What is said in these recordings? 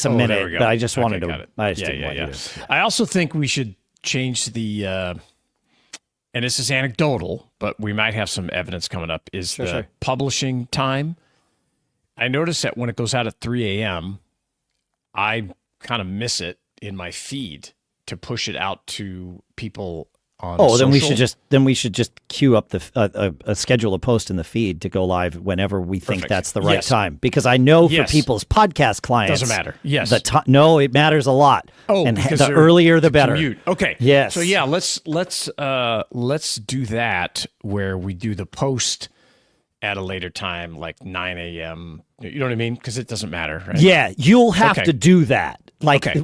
a minute, but I just wanted got to. it. I just didn't want you to. I also think we should change the, and this is anecdotal, but we might have some evidence coming up, is the publishing time. I notice that when it goes out at 3 a.m., I kind of miss it in my feed to push it out to people on social. Then we should just queue up the schedule a post in the feed to go live whenever we think that's the right time. Because I know for people's podcast clients, doesn't matter. Yes, no, it matters a lot. And the earlier the better. Commute. Okay. Yes. So yeah, let's do that where we do the post at a later time, like 9 a.m. You know what I mean? Because it doesn't matter, right? Yeah, you'll have to do that. Like the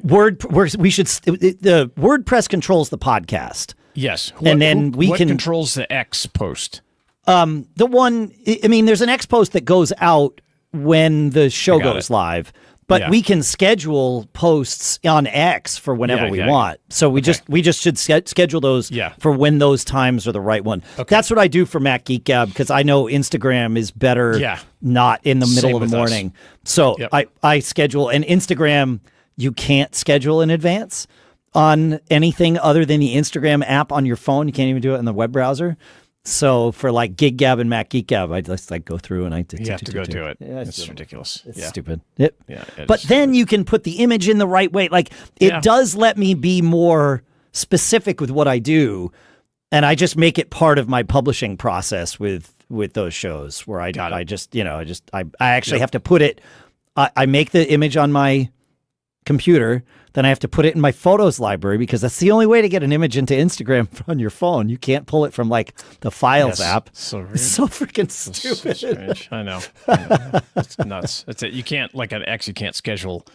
WordPress controls the podcast. Yes. And what controls the X post? The one, I mean, there's an X post that goes out when the show goes live, but we can schedule posts on X for whenever we want. So we just should schedule those for when those times are the right one. Okay. That's what I do for Mac Geek Gab, because I know Instagram is better not in the middle of the morning. So I schedule, and Instagram, you can't schedule in advance on anything other than the Instagram app on your phone. You can't even do it in the web browser. So for like Gig Gab and Mac Geek Gab, I just like go through and you have to go do it. Yeah, it's ridiculous. It's stupid. Yep. Yeah, but then you can put the image in the right way. Like it does let me be more specific with what I do, and I just make it part of my publishing process with those shows where I actually have to put it. I make the image on my computer, then I have to put it in my photos library, because that's the only way to get an image into Instagram on your phone. You can't pull it from like the Files app. It's so freaking stupid. So strange. I know. It's nuts. You can't, like an X, you can't schedule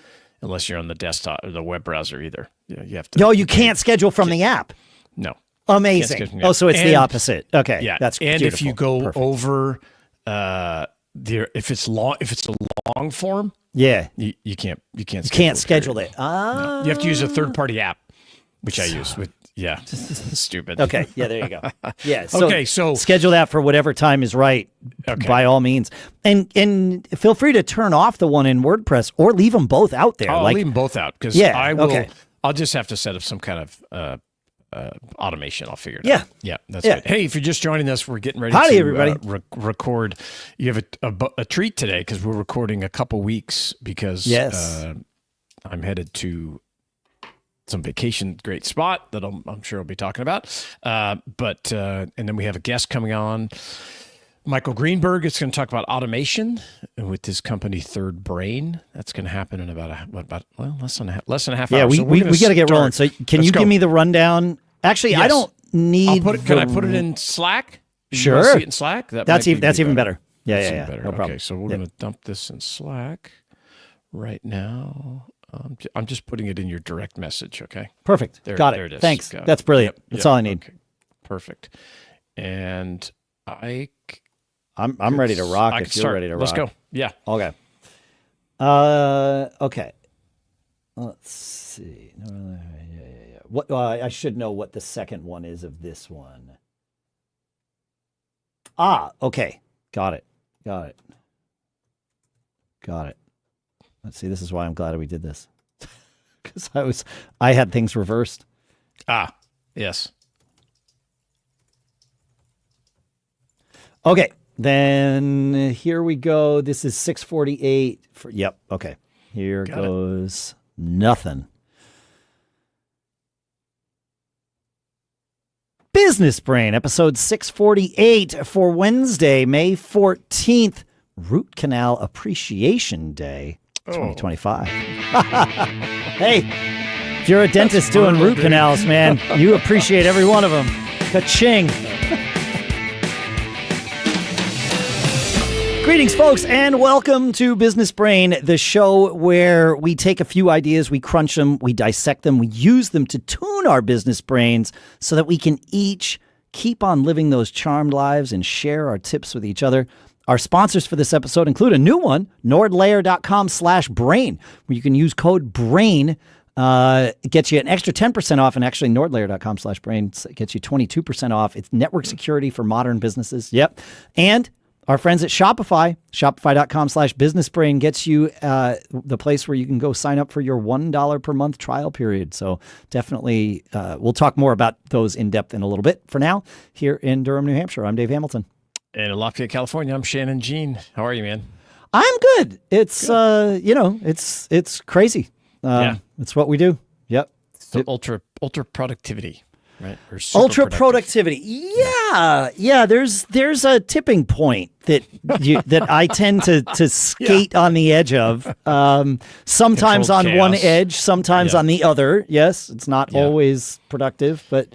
unless you're on the desktop or the web browser either. You have to. No, you can't schedule from the app. No. Amazing. Oh, so it's the opposit. Okay. Yeah. That's and beautiful. if you go over if it's a long form, you can't schedule it. No. You have to use a third-party app, which I use with stupid. Okay, yeah, there you go. Yeah, so schedule that for whatever time is right, by all means, and feel free to turn off the one in WordPress or leave them both out there. I'll leave them both out, because I will. Okay. I'll just have to set up some kind of automation. I'll figure it out. Yeah, that's good. Hey, if you're just joining us, we're getting ready to everybody. Record. You have a treat today, because we're recording a couple weeks, because I'm headed to some vacation, great spot that I'm sure I'll be talking about. But and then we have a guest coming on, Michael Greenberg. Is going to talk about automation with his company Third Brain. That's going to happen in about less than a half hour. Yeah, we got to get rolling. So can you give me the rundown? Actually, yes. I don't need. Can I put it in Slack? Sure. See it in Slack? That's even better. Yeah. Better. No problem. Okay, so we're going to dump this in Slack right now. I'm just putting it in your direct message. Okay. Perfect. Got it. There it is. Thanks. That's brilliant. That's all I need. Okay. Perfect. And I'm ready to rock. If you're ready to rock, let's go. Yeah. Okay. Okay. Let's see. Yeah. What I should know what the second one is of this one. Okay. Got it. Let's see. This is why I'm glad we did this, because I had things reversed. Yes. Okay. Then here we go. This is 648. Yep. Okay. Here goes nothing. Business Brain, episode 648 for Wednesday, May 14th, Root Canal Appreciation Day, 2025. Hey, if you're a dentist doing root canals, man, you appreciate every one of them. Ka-ching. Greetings, folks, and welcome to Business Brain, the show where we take a few ideas, we crunch them, we dissect them, we use them to tune our business brains so that we can each keep on living those charmed lives and share our tips with each other. Our sponsors for this episode include a new one, nordlayer.com/brain, where you can use code BRAIN. It gets you an extra 10% off, and actually nordlayer.com/brain gets you 22% off. It's network security for modern businesses. Yep. And our friends at Shopify, shopify.com/businessbrain gets you the place where you can go sign up for your $1 per month trial period. So definitely, we'll talk more about those in depth in a little bit. For now, here in Durham, New Hampshire, I'm Dave Hamilton. And in Lafayette, California, I'm Shannon Jean. How are you, man? I'm good. It's, it's crazy. It's what we do. Yep. So ultra productivity. Right. Ultra productivity. Yeah. There's a tipping point that I tend to skate on the edge of. Sometimes Controlled on chaos. one edge, sometimes on the other. Yes, it's not always productive, but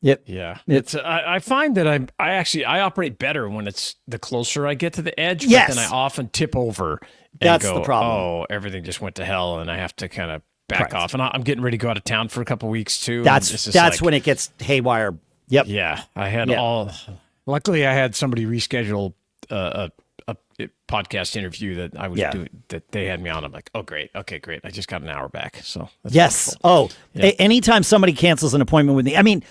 yep. Yeah. I find that I operate better when it's the closer I get to the edge. Yes. But then I often tip over. And That's go, the problem. Oh, everything just went to hell, and I have to kind of back off. And I'm getting ready to go out of town for a couple weeks too. That's when it gets haywire. Yep. Yeah. I had luckily I had somebody reschedule a podcast interview that I was doing, that they had me on. I'm like, oh, great. Okay, great. I just got an hour back. So that's yes. wonderful. Anytime somebody cancels an appointment with me, I mean,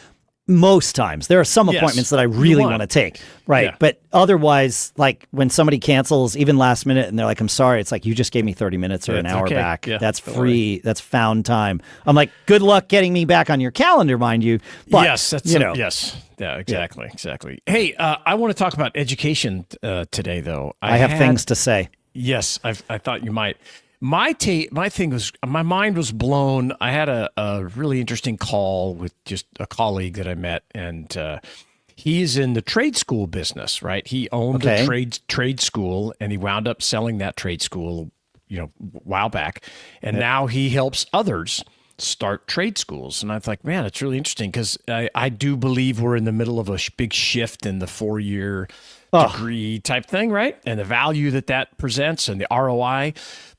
most times there are some appointments that I really want to take. Right. Yeah. But otherwise, like when somebody cancels even last minute and they're like, I'm sorry. It's like, you just gave me 30 minutes or an hour back. Yeah, that's free. That's found time. I'm like, good luck getting me back on your calendar, mind you. But yes. Yes. Yeah, exactly. Yeah. Exactly. Hey, I want to talk about education today though. I have things to say. Yes. I thought you might. My thing was, my mind was blown. I had a really interesting call with just a colleague that I met, and he's in the trade school business, right? He owned a trade school, and he wound up selling that trade school, a while back, and now he helps others start trade schools. And I was like, man, it's really interesting because I do believe we're in the middle of a big shift in the 4-year degree type thing, right? And the value that presents and the ROI.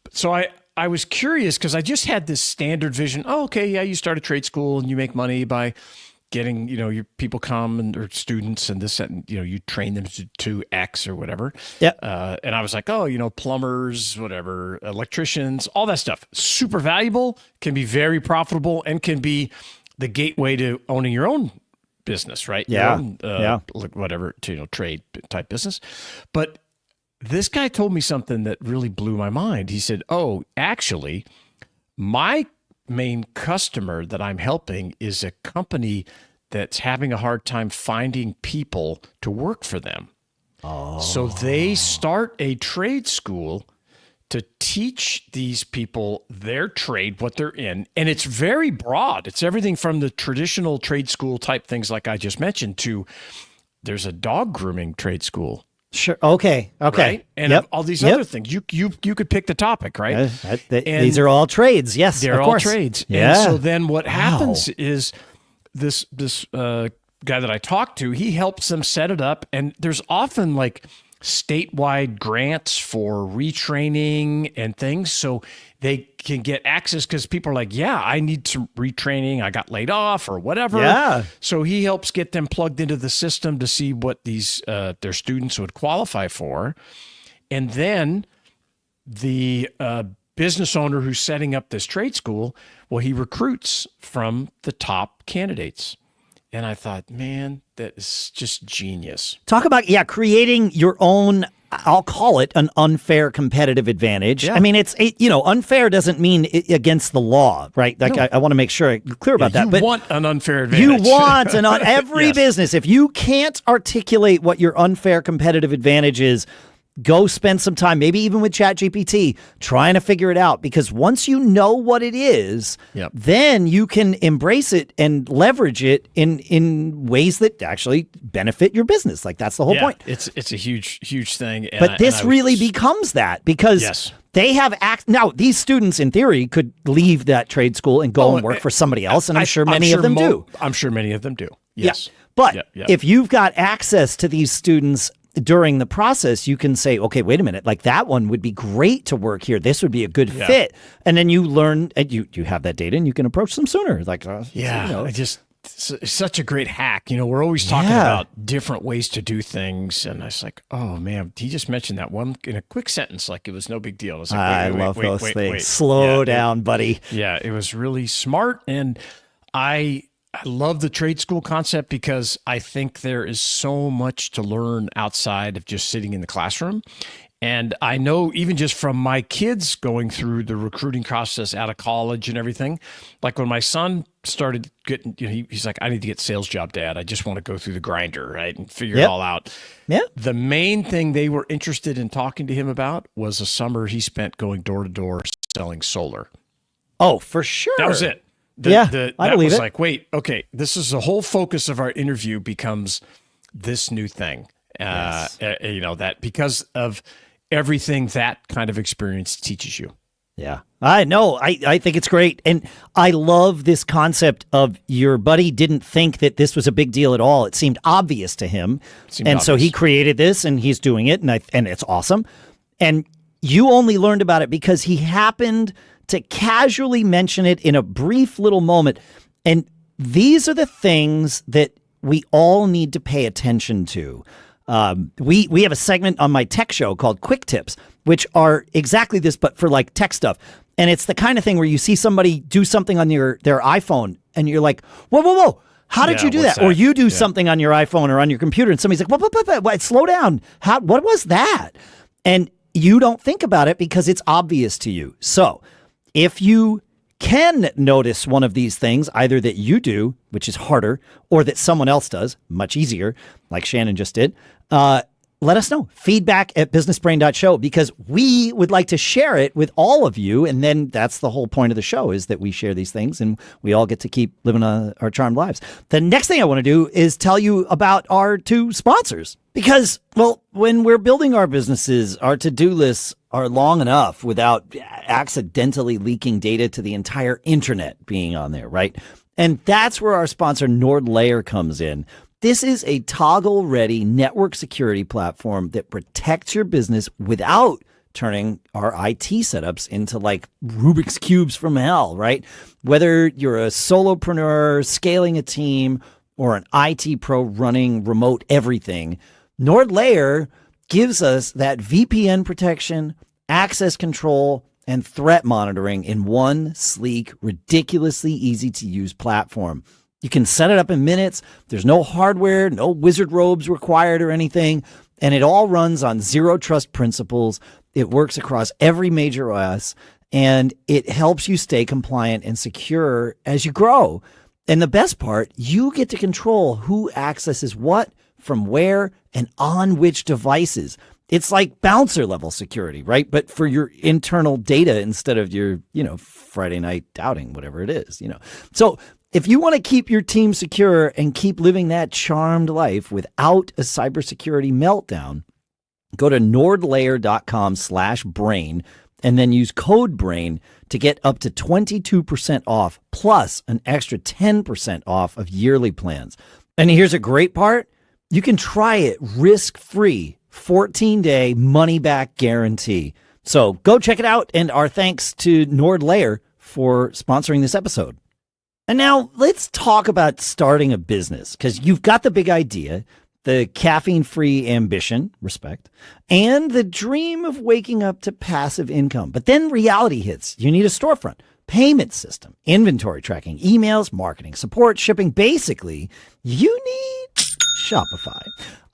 So I was curious because I just had this standard vision. Oh, okay, yeah, you start a trade school and you make money by getting, your people come or students and this, and you train them to X or whatever. Yeah. And I was like, plumbers, whatever, electricians, all that stuff. Super valuable, can be very profitable, and can be the gateway to owning your own business, right? Yeah. Whatever, trade type business. But this guy told me something that really blew my mind. He said, oh, actually, my main customer that I'm helping is a company that's having a hard time finding people to work for them. Oh. So they start a trade school to teach these people their trade, what they're in. And it's very broad. It's everything from the traditional trade school type things like I just mentioned to there's a dog grooming trade school. Sure. Okay. Right? And all these other things. You could pick the topic, right? These are all trades. Yes, they're all trades. Yeah. And so then what happens is this guy that I talked to, he helps them set it up, and there's often like statewide grants for retraining and things, so they can get access because people are like, yeah, I need some retraining. I got laid off or whatever. Yeah. So he helps get them plugged into the system to see what these their students would qualify for. And then the business owner who's setting up this trade school, well, he recruits from the top candidates. And I thought, man, that is just genius. Talk about, creating your own, I'll call it an unfair competitive advantage. Yeah. I mean, unfair doesn't mean against the law, right? Like, no. I want to make sure I'm clear about that. But want an unfair advantage. You want every business. If you can't articulate what your unfair competitive advantage is, go spend some time, maybe even with ChatGPT, trying to figure it out. Because once you know what it is, then you can embrace it and leverage it in ways that actually benefit your business. Like, that's the whole point. It's a huge thing. But this really becomes that because they have now these students in theory could leave that trade school and go and work for somebody else. And I'm sure many of them do. I'm sure many of them do. Yes. Yeah. But if you've got access to these students during the process, you can say, okay, wait a minute, like that one would be great to work here. This would be a good fit. And then you learn, and you have that data and you can approach them sooner. Like, it's such a great hack. We're always talking about different ways to do things. And I was like, oh man, he just mentioned that one in a quick sentence, like it was no big deal. I was like, I love those things. Slow down, buddy. Yeah, it was really smart. And I I love the trade school concept because I think there is so much to learn outside of just sitting in the classroom. And I know even just from my kids going through the recruiting process out of college and everything, like when my son started getting, he's like, I need to get a sales job, Dad. I just want to go through the grinder, right? And figure it all out. Yeah. The main thing they were interested in talking to him about was a summer he spent going door to door selling solar. Oh, for sure. That was it. I believe it. Like, wait, okay, this is the whole focus of our interview becomes this new thing. That because of everything that kind of experience teaches you. Yeah, I know. I think it's great. And I love this concept of your buddy didn't think that this was a big deal at all. It seemed obvious to him. So he created this and he's doing it. And it's awesome. And you only learned about it because he happened to casually mention it in a brief little moment. And these are the things that we all need to pay attention to. We have a segment on my tech show called Quick Tips, which are exactly this, but for like tech stuff. And it's the kind of thing where you see somebody do something on their iPhone and you're like, whoa. How did you do that? Or you do something on your iPhone or on your computer and somebody's like, what? Slow down. What was that? And you don't think about it because it's obvious to you. So if you can notice one of these things, either that you do, which is harder, or that someone else does, much easier, like Shannon just did, let us know. Feedback@businessbrain.show, because we would like to share it with all of you. And then that's the whole point of the show, is that we share these things and we all get to keep living our charmed lives. The next thing I want to do is tell you about our two sponsors. Because, well, when we're building our businesses, our to-do lists are long enough without accidentally leaking data to the entire internet being on there, right? And that's where our sponsor NordLayer comes in. This is a toggle-ready network security platform that protects your business without turning our IT setups into like Rubik's Cubes from hell, right? Whether you're a solopreneur scaling a team or an IT pro running remote everything, NordLayer gives us that VPN protection, access control, and threat monitoring in one sleek, ridiculously easy-to-use platform. You can set it up in minutes. There's no hardware, no wizard robes required or anything, and it all runs on zero trust principles. It works across every major OS, and it helps you stay compliant and secure as you grow. And the best part, you get to control who accesses what, from where, and on which devices. It's like bouncer level security, right? But for your internal data instead of your, Friday night outing, whatever it is, So if you want to keep your team secure and keep living that charmed life without a cybersecurity meltdown, go to nordlayer.com/brain and then use code BRAIN to get up to 22% off plus an extra 10% off of yearly plans. And here's a great part. You can try it risk-free, 14-day money-back guarantee. So go check it out, and our thanks to NordLayer for sponsoring this episode. And now let's talk about starting a business, because you've got the big idea, the caffeine-free ambition, respect, and the dream of waking up to passive income. But then reality hits. You need a storefront, payment system, inventory tracking, emails, marketing, support, shipping. Basically, you need Shopify.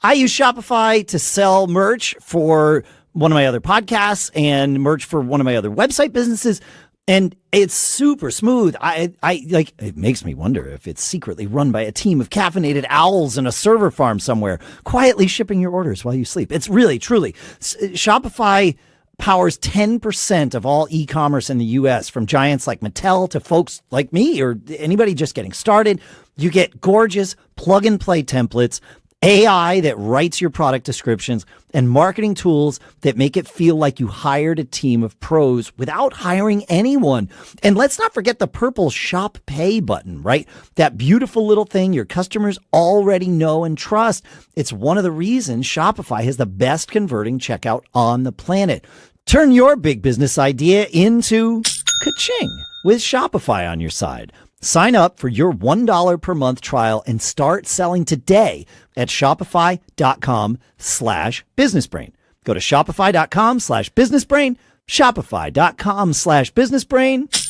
I use Shopify to sell merch for one of my other podcasts and merch for one of my other website businesses. And it's super smooth. It makes me wonder if it's secretly run by a team of caffeinated owls in a server farm somewhere, quietly shipping your orders while you sleep. It's really, truly. Shopify powers 10% of all e-commerce in the US, from giants like Mattel to folks like me or anybody just getting started. You get gorgeous plug-and-play templates, AI that writes your product descriptions, and marketing tools that make it feel like you hired a team of pros without hiring anyone. And let's not forget the purple Shop Pay button, right? That beautiful little thing your customers already know and trust. It's one of the reasons Shopify has the best converting checkout on the planet. Turn your big business idea into ka-ching with Shopify on your side. Sign up for your $1 per month trial and start selling today at shopify.com/businessbrain. Go to shopify.com/businessbrain, shopify.com/businessbrain.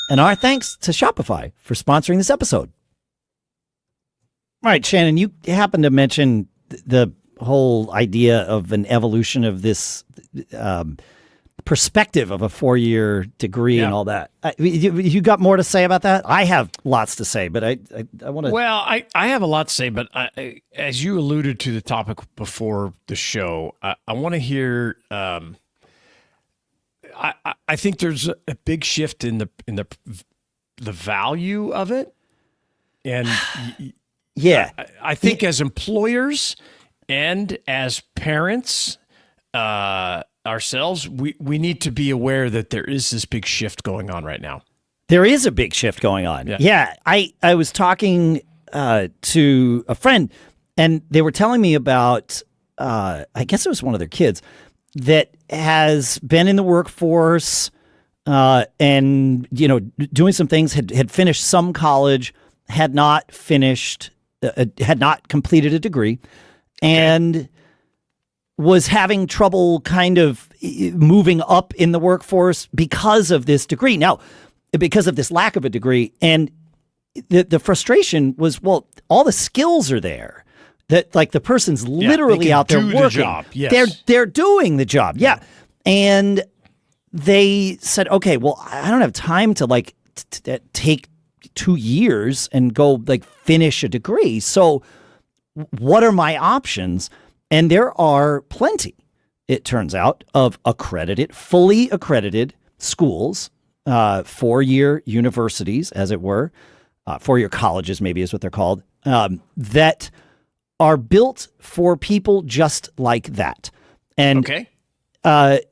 And our thanks to Shopify for sponsoring this episode. All right, Shannon, you happened to mention the whole idea of an evolution of this perspective of a 4-year degree and all that. You got more to say about that? I have lots to say, but I want to. Well, I have a lot to say, but as you alluded to the topic before the show, I want to hear. I think there's a big shift in the value of it, and yeah, I think as employers and as parents. Ourselves, we need to be aware that there is this big shift going on right now. There is a big shift going on. Yeah. I was talking to a friend, and they were telling me about, I guess it was one of their kids, that has been in the workforce and, doing some things, had finished some college, had not completed a degree, and was having trouble kind of moving up in the workforce because of this degree. Now, because of this lack of a degree. And the frustration was, well, all the skills are there. That like the person's literally out there working. The job. Yes. They're doing the job. Yeah. And they said, okay, well, I don't have time to take 2 years and go finish a degree. So what are my options? And there are plenty, it turns out, of fully accredited schools, 4-year universities, as it were, 4-year colleges maybe is what they're called, that are built for people just like that. And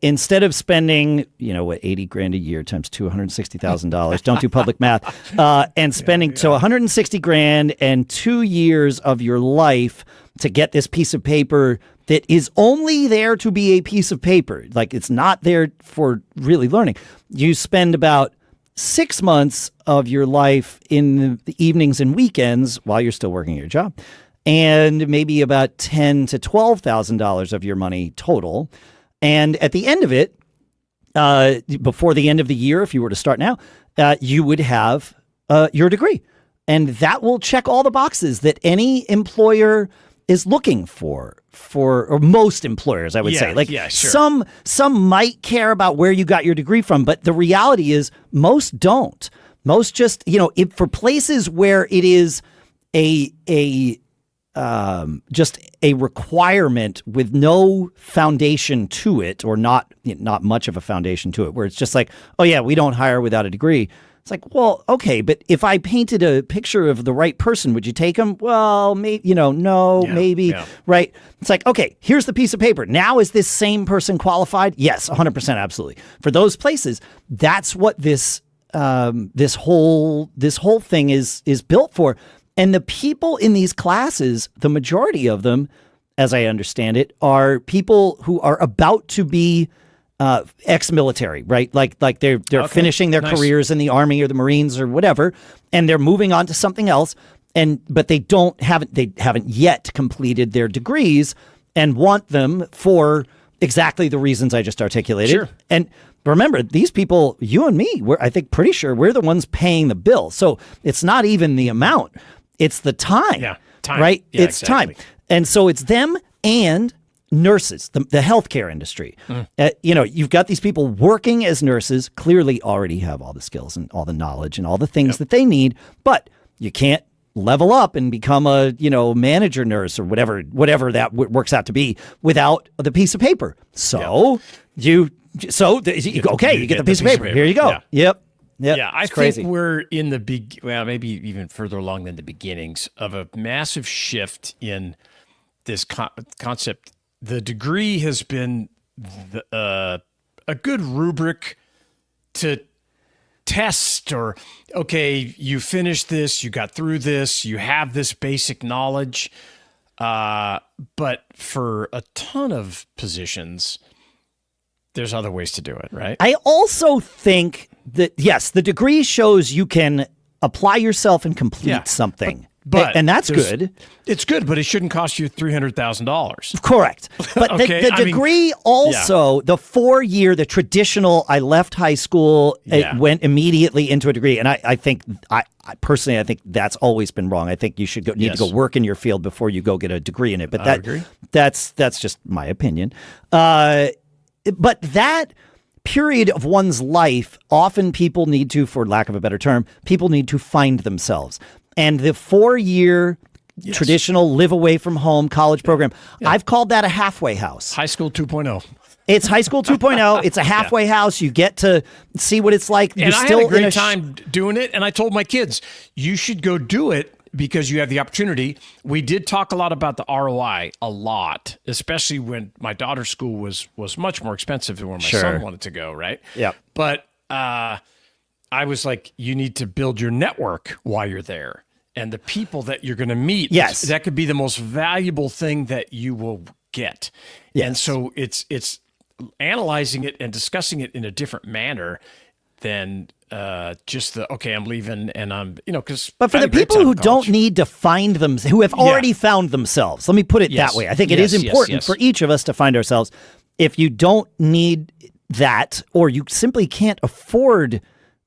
instead of spending, $80,000 a year times $260,000, don't do public math, and spending so $160,000 and 2 years of your life to get this piece of paper that is only there to be a piece of paper. Like it's not there for really learning. You spend about 6 months of your life in the evenings and weekends while you're still working your job, and maybe about $10,000 to $12,000 of your money total. And at the end of it, before the end of the year, if you were to start now, you would have your degree. And that will check all the boxes that any employer is looking for or most employers, I would say. Sure. Some might care about where you got your degree from, but the reality is most don't. Most just, for places where it is just a requirement with no foundation to it, or not much of a foundation to it, where it's just like, oh yeah, we don't hire without a degree. It's like, well, okay, but if I painted a picture of the right person, would you take them? Well, maybe, no, maybe, right? It's like, okay, here's the piece of paper. Now, is this same person qualified? Yes, 100%, absolutely. For those places, that's what this whole thing is built for. And the people in these classes, the majority of them, as I understand it, are people who are about to be ex-military, right? Like they're finishing their careers in the Army or the Marines or whatever, and they're moving on to something else. But they haven't yet completed their degrees and want them for exactly the reasons I just articulated. Sure. And remember, these people, you and me, I think pretty sure we're the ones paying the bill. So it's not even the amount; it's the time. Yeah, time. Right? Yeah, it's exactly. time, and so it's them and nurses, the healthcare industry. You've got these people working as nurses, clearly already have all the skills and all the knowledge and all the things that they need, but you can't level up and become a manager nurse or whatever that works out to be without the piece of paper. So you get the piece of paper. Here you go. Yeah. Yep. Yeah, I think we're in maybe even further along than the beginnings of a massive shift in this concept. The degree has been a good rubric to test, or, okay, you finished this, you got through this, you have this basic knowledge. But for a ton of positions, there's other ways to do it, right? I also think that, yes, the degree shows you can apply yourself and complete something. But and that's good. It's good, but it shouldn't cost you $300,000. Correct. But Okay, the degree also, the 4-year, the traditional, I left high school, it went immediately into a degree. And I think, I personally, I think that's always been wrong. I think you should need to go work in your field before you go get a degree in it. But I agree. That's just my opinion. But that period of one's life, often people need to, for lack of a better term, people need to find themselves. And the 4-year traditional live away from home college program, I've called that a halfway house. High school 2.0. It's high school 2.0. It's a halfway house. You get to see what it's like. And I had a great time doing it. And I told my kids, you should go do it because you have the opportunity. We did talk a lot about the ROI, a lot, especially when my daughter's school was much more expensive than where my son wanted to go, right? Yeah. But I was like, you need to build your network while you're there. And the people that you're going to meet, that could be the most valuable thing that you will get. Yes. And so it's analyzing it and discussing it in a different manner than just I'm leaving and I'm, because. But for the people who don't need to find them, who have already found themselves, let me put it that way. I think it is important for each of us to find ourselves. If you don't need that, or you simply can't afford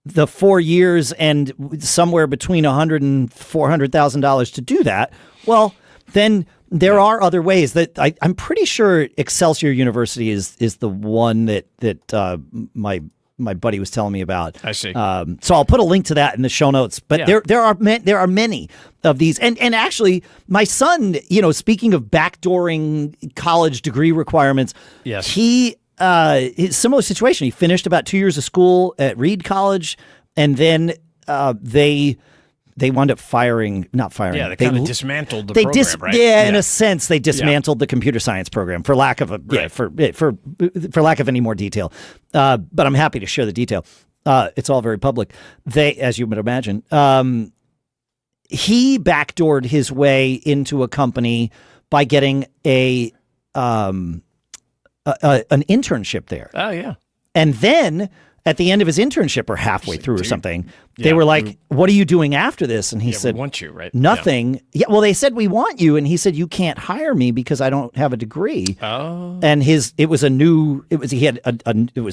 the 4 years and somewhere between $100,000 and $400,000 to do that, well, then there are other ways that I'm pretty sure Excelsior University is the one that my buddy was telling me about. I see. So I'll put a link to that in the show notes. But there are many of these, and actually, my son, speaking of backdooring college degree requirements, he. Similar situation. He finished about 2 years of school at Reed College, and then they wound up not firing. Yeah, they kind of dismantled the program, right? Yeah, in a sense, they dismantled the computer science program for lack of for lack of any more detail. But I'm happy to share the detail. It's all very public. As you would imagine, he backdoored his way into a company by getting an internship there. Oh, yeah. And then at the end of his internship, or halfway through or something, they were like, what are you doing after this? And he said, we want you, right? Nothing. Yeah. Well, they said, we want you. And he said, you can't hire me because I don't have a degree. Oh. And it was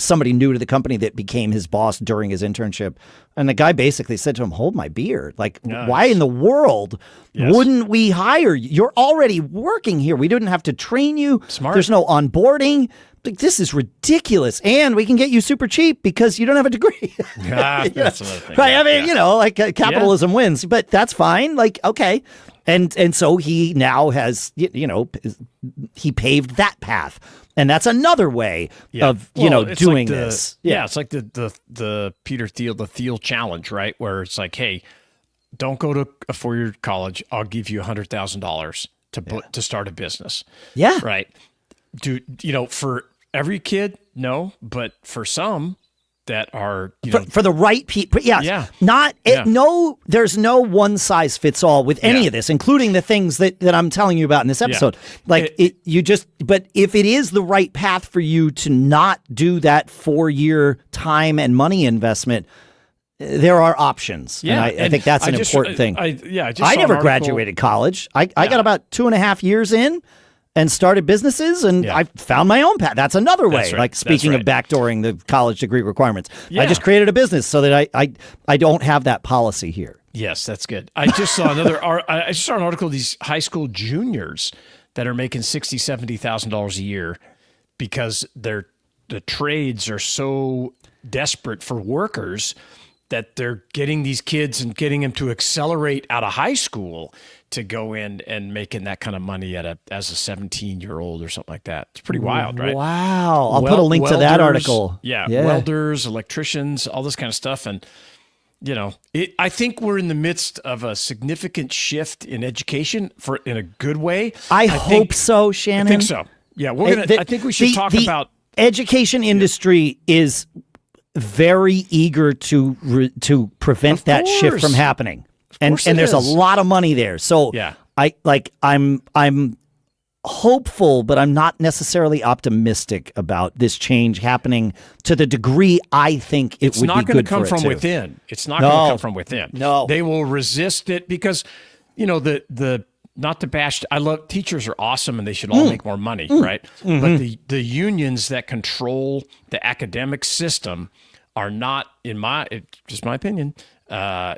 somebody new to the company that became his boss during his internship. And the guy basically said to him, hold my beer. Like, why in the world wouldn't we hire you? You're already working here. We didn't have to train you. Smart. There's no onboarding. Like, this is ridiculous. And we can get you super cheap because you don't have a degree. That's another thing. Right. I mean, capitalism wins, but that's fine. Like, okay. And so he now has, he paved that path. And that's another way of, doing this. Yeah. It's like the Peter Thiel, the Thiel challenge, right? Where it's like, hey, don't go to a 4-year college. I'll give you $100,000 to start a business. Yeah. Right. For every kid, no, but for some that are, for the right people. Yeah. There's no one size fits all with any of this, including the things that I'm telling you about in this episode. But if it is the right path for you to not do that 4-year time and money investment, there are options. Yeah. And I think that's an important thing. I never graduated college. I got about 2.5 years in and started businesses, and I found my own path. That's another way. That's right. Like, speaking of backdooring the college degree requirements, Yeah. I just created a business so that I don't have that policy here. Yes, that's good. I just saw I just saw an article of these high school juniors that are making $60,000, $70,000 a year because the trades are so desperate for workers that they're getting these kids and getting them to accelerate out of high school to go in and making that kind of money as a 17-year-old or something like that. It's pretty wild, right? Wow. I'll put a link to that article. Yeah. Welders, electricians, all this kind of stuff. And, I think we're in the midst of a significant shift in education in a good way. I hope so, Shannon. I think so. Yeah. I think we should talk about. Education industry is very eager to prevent that shift from happening. And there's a lot of money there. So I'm hopeful, but I'm not necessarily optimistic about this change happening to the degree I think it would be good for it. It's not going to come from within. It's not going to come from within. No. They will resist it because the not to bash, I love teachers are awesome and they should all make more money, right? But the unions that control the academic system are not, just my opinion,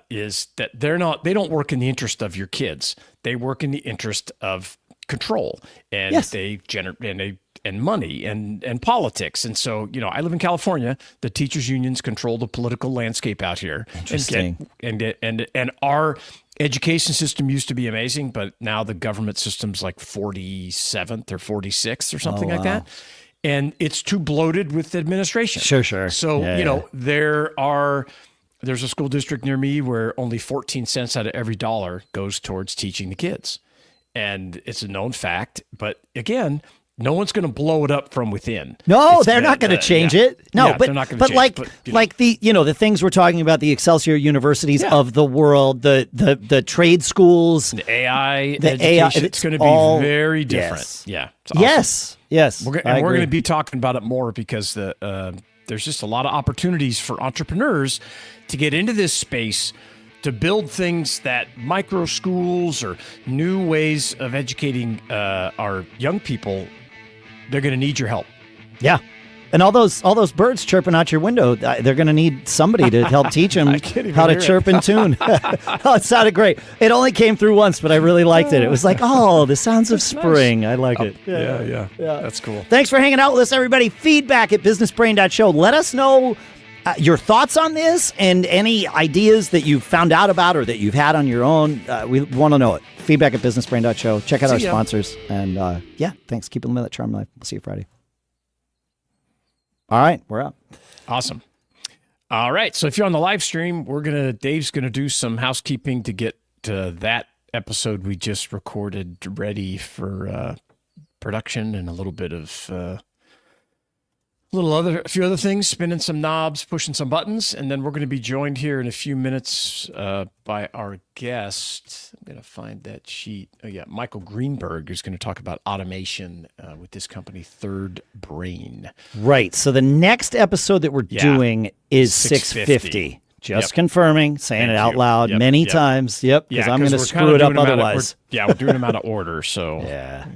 is that they don't work in the interest of your kids. They work in the interest of control, and they generate and money and politics. And so, I live in California. The teachers unions control the political landscape out here. Interesting. And our education system used to be amazing, but now the government system's like 47th or 46th or something like that. And it's too bloated with administration. Sure. So, there's a school district near me where only 14 cents out of every dollar goes towards teaching the kids. And it's a known fact. But again, no one's going to blow it up from within. No, they're not going to change it. No, they're not gonna but change it. Like the the things we're talking about, the Excelsior universities of the world, the trade schools, the AI, it's going to be very different. Yeah. Awesome. Yes. We're going to be talking about it more because there's just a lot of opportunities for entrepreneurs to get into this space, to build things that micro schools or new ways of educating our young people. They're going to need your help. Yeah. And all those birds chirping out your window, they're going to need somebody to help teach them how to chirp and tune. Oh, it sounded great. It only came through once, but I really liked it. It was like, the sounds of spring. Nice. I like it. Yeah. That's cool. Thanks for hanging out with us, everybody. Feedback at businessbrain.show. Let us know your thoughts on this and any ideas that you've found out about or that you've had on your own. We want to know it. Feedback at businessbrain.show. Check out our sponsors. And thanks. Keep living that charm life. We'll see you Friday. All right, we're up. Awesome. All right, so if you're on the live stream, Dave's gonna do some housekeeping to get that episode we just recorded ready for production and a little bit of a few other things, spinning some knobs, pushing some buttons, and then we're going to be joined here in a few minutes by our guest. I'm going to find that sheet. Oh yeah, Michael Greenberg is going to talk about automation with this company, Third Brain. Right. So the next episode that we're doing is 650. Just confirming, saying it out loud many times. Yep, because I'm going to screw it up otherwise. We're doing them out of order. So yeah,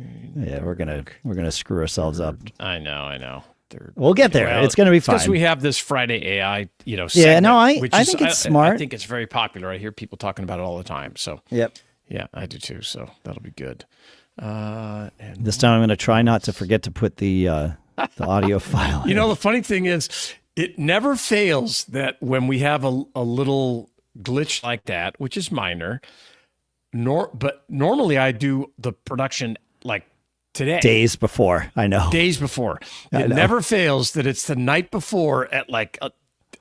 we're gonna screw ourselves up. I know. We'll get there. It's going to be fine. Because we have this Friday AI, segment, I think it's smart. I think it's very popular. I hear people talking about it all the time. So yeah, I do too. So that'll be good. And this time I'm going to try not to forget to put the audio file. The funny thing is, it never fails that when we have a little glitch like that, which is minor, but normally I do the production like today. Days before, I know. Days before. It never fails that it's the night before at like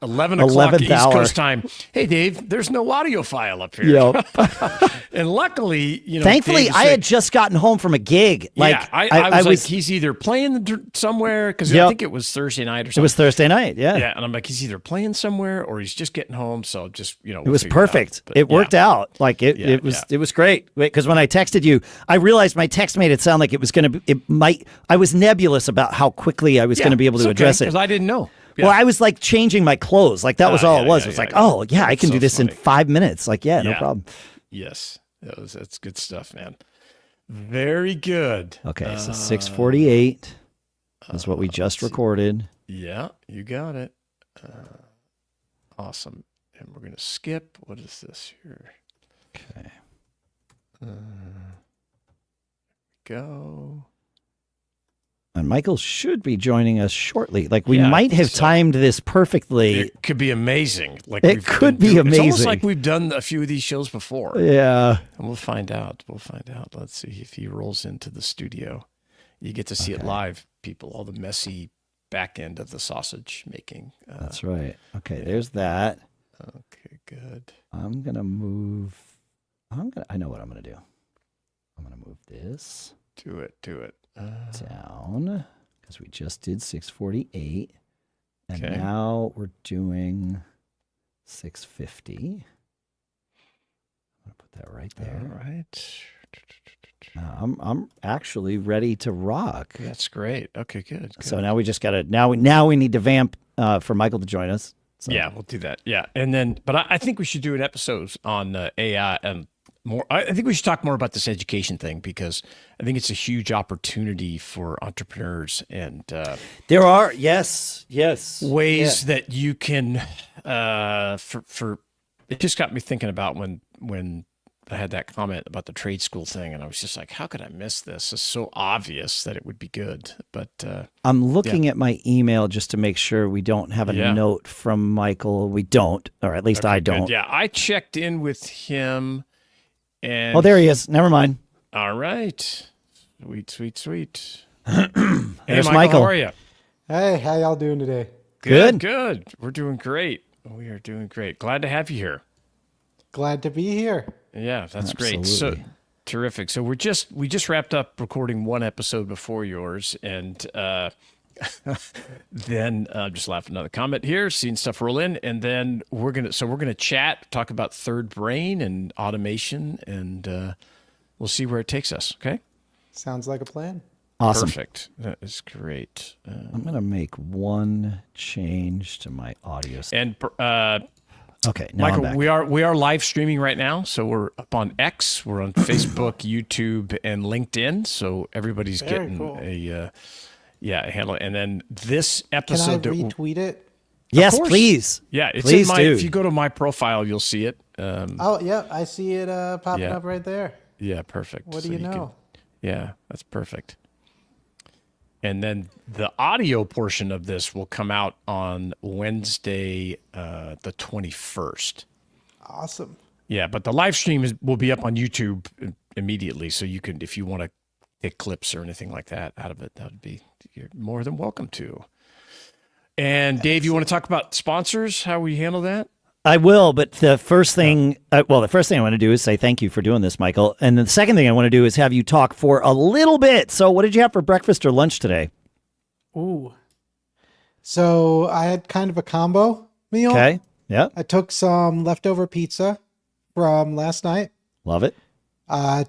11 o'clock East Coast time. Hey, Dave, there's no audio file up here. Yep. And luckily, thankfully, I had just gotten home from a gig. I was like, he's either playing somewhere, because I think it was Thursday night or something. It was Thursday night, yeah. Yeah, and I'm like, he's either playing somewhere or he's just getting home, so just, it was perfect. It worked out. Like, it was great. Because when I texted you, I realized my text made it sound like it was going to, I was nebulous about how quickly I was going to be able to address it. Because I didn't know. Yeah. Well, I was like changing my clothes. Like that was all it was. It was like, I can do this in 5 minutes. Like, no problem. Yes. That's good stuff, man. Very good. Okay. So 6:48 is what we just recorded. Yeah, you got it. Awesome. And we're going to skip. What is this here? Okay. Go. And Michael should be joining us shortly. Like we might have timed this perfectly. It could be amazing. Like it could be amazing. It's almost like we've done a few of these shows before. Yeah. And we'll find out. Let's see if he rolls into the studio. You get to see it live, people. All the messy back end of the sausage making. That's right. Okay, there's that. Okay, good. I'm gonna move. I know what I'm gonna do. I'm gonna move this. Do it. Down, because we just did 6:48, and now we're doing 6:50. I'm gonna put that right there. All right. I'm actually ready to rock. That's great. Okay, good. So now we just gotta now we need to vamp for Michael to join us. So. Yeah, we'll do that. Yeah, and then but I think we should do an episode on AI and more. I think we should talk more about this education thing because I think it's a huge opportunity for entrepreneurs, and there are ways that you can. For it just got me thinking about when I had that comment about the trade school thing, and I was just like, how could I miss this? It's so obvious that it would be good, but I'm looking at my email just to make sure we don't have a note from Michael. We don't, or at least I don't. Good. Yeah, I checked in with him, and there he is. Never mind. All right, sweet. There's Michael. Michael. How are you? Hey, how y'all doing today? Good. We're doing great. We are doing great. Glad to have you here. Glad to be here. Yeah, that's great. So terrific. So we just wrapped up recording one episode before yours, and then just laughed at another comment here, seeing stuff roll in, and then we're gonna chat, talk about third brain and automation, and we'll see where it takes us. Okay. Sounds like a plan. Awesome. Perfect. That is great. I'm gonna make one change to my audio. And okay, now Michael, I'm back. we are live streaming right now, so we're up on X, we're on Facebook, YouTube, and LinkedIn. So everybody's getting a handle. And then this episode, can I retweet it? Yes, please. Yeah, it's please do. If you go to my profile, you'll see it. Oh yeah, I see it popping up right there. Yeah, perfect. What do you know? That's perfect. And then the audio portion of this will come out on Wednesday, the 21st. Awesome. Yeah, but the live stream will be up on YouTube immediately, so you can, if you want to take clips or anything like that out of it, you're more than welcome to. And Dave, you want to talk about sponsors? How we handle that? I will, but the first thing, I want to do is say thank you for doing this, Michael. And the second thing I want to do is have you talk for a little bit. So what did you have for breakfast or lunch today? Ooh. So I had kind of a combo meal. Okay. Yeah. I took some leftover pizza from last night. Love it.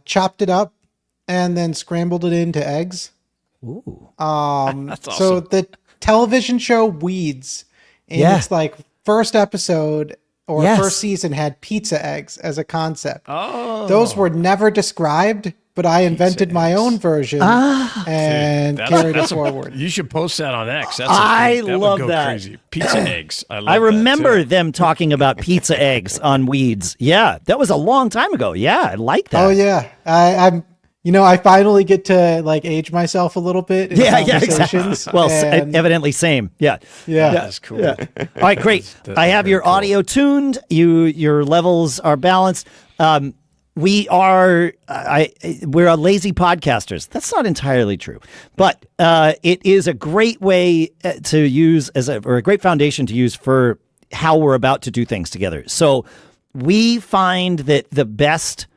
Chopped it up and then scrambled it into eggs. Ooh. That's awesome. So the television show Weeds, in its first episode or first season, had pizza eggs as a concept. Oh, those were never described, but I invented my own version and carried it forward. You should post that on X. I love would go that. Crazy. Pizza eggs. I remember them talking about pizza eggs on Weeds. Yeah, that was a long time ago. Yeah, I like that. Oh yeah, I'm. I finally get to age myself a little bit. In Exactly. Well, evidently same. Yeah. That's cool. Yeah. All right, great. I have your audio tuned. Your levels are balanced. We're lazy podcasters. That's not entirely true, but it is a great way to use or a great foundation to use for how we're about to do things together. So we find that the best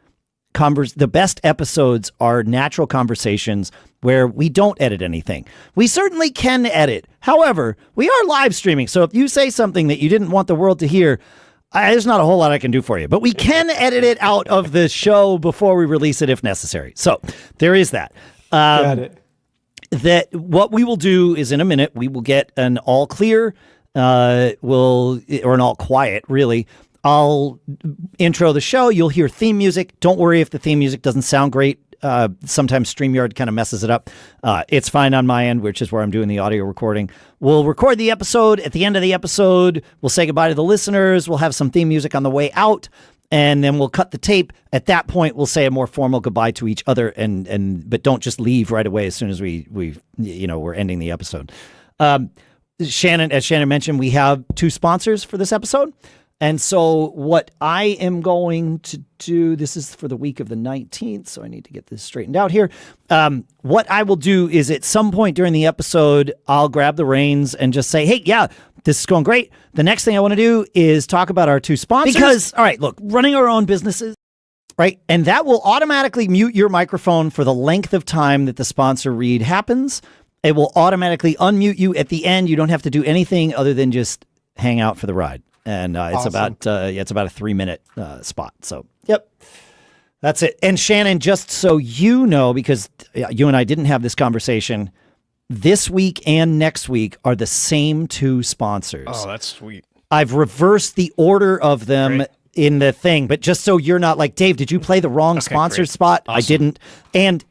episodes are natural conversations where we don't edit anything. We certainly can edit. However, we are live streaming. So if you say something that you didn't want the world to hear, there's not a whole lot I can do for you. But we can edit it out of the show before we release it if necessary. So there is that. Got it. That what we will do is in a minute, we will get an all clear, or an all quiet, really. I'll intro the show. You'll hear theme music. Don't worry if the theme music doesn't sound great. Sometimes StreamYard kind of messes it up. It's fine on my end, which is where I'm doing the audio recording. We'll record the episode. At the end of the episode, we'll say goodbye to the listeners. We'll have some theme music on the way out, and then we'll cut the tape. At that point, we'll say a more formal goodbye to each other, but don't just leave right away as soon as we're ending the episode. Shannon, as Shannon mentioned, we have 2 sponsors for this episode. And so what I am going to do, this is for the week of the 19th, so I need to get this straightened out here. What I will do is at some point during the episode, I'll grab the reins and just say, hey, yeah, this is going great. The next thing I want to do is talk about our 2 sponsors. Because, all right, look, running our own businesses, right? And that will automatically mute your microphone for the length of time that the sponsor read happens. It will automatically unmute you at the end. You don't have to do anything other than just hang out for the ride. And it's Awesome. about a 3-minute spot. So, yep, that's it. And Shannon, just so you know, because you and I didn't have this conversation, this week and next week are the same 2 sponsors. Oh, that's sweet. I've reversed the order of them. Great. in the thing, but just so you're not like, Dave, did you play the wrong sponsored spot? Awesome. I didn't. And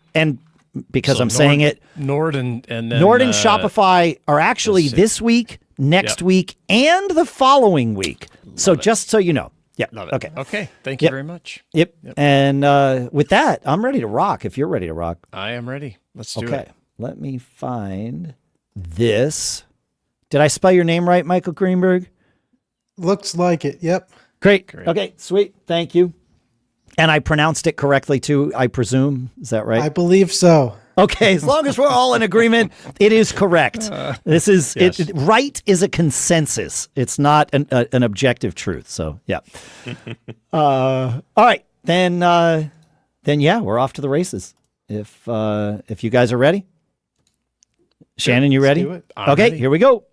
because I'm saying it, Nord and Shopify are actually this week, next week, and the following week. So just so you know. Yeah. Love it. Okay. Thank you very much. Yep. And with that, I'm ready to rock if you're ready to rock. I am ready. Let's do it. Okay. Let me find this. Did I spell your name right, Michael Greenberg? Looks like it. Yep. Great. Okay, sweet. Thank you. And I pronounced it correctly too, I presume. Is that right? I believe so. Okay, as long as we're all in agreement, it is correct. This is right is a consensus. It's not an objective truth. So yeah. All right, then yeah, we're off to the races. If you guys are ready, Shannon, you ready? Do it. Okay, ready. Here we go.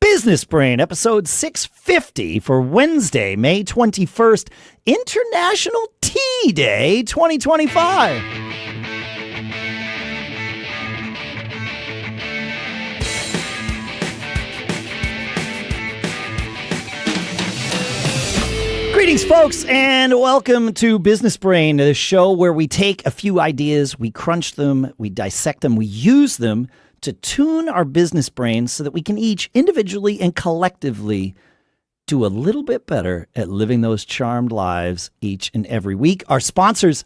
Business Brain, episode 650 for Wednesday, May 21st, International Tea Day 2025. Greetings, folks, and welcome to Business Brain, the show where we take a few ideas, we crunch them, we dissect them, we use them to tune our business brains so that we can each individually and collectively do a little bit better at living those charmed lives each and every week. Our sponsors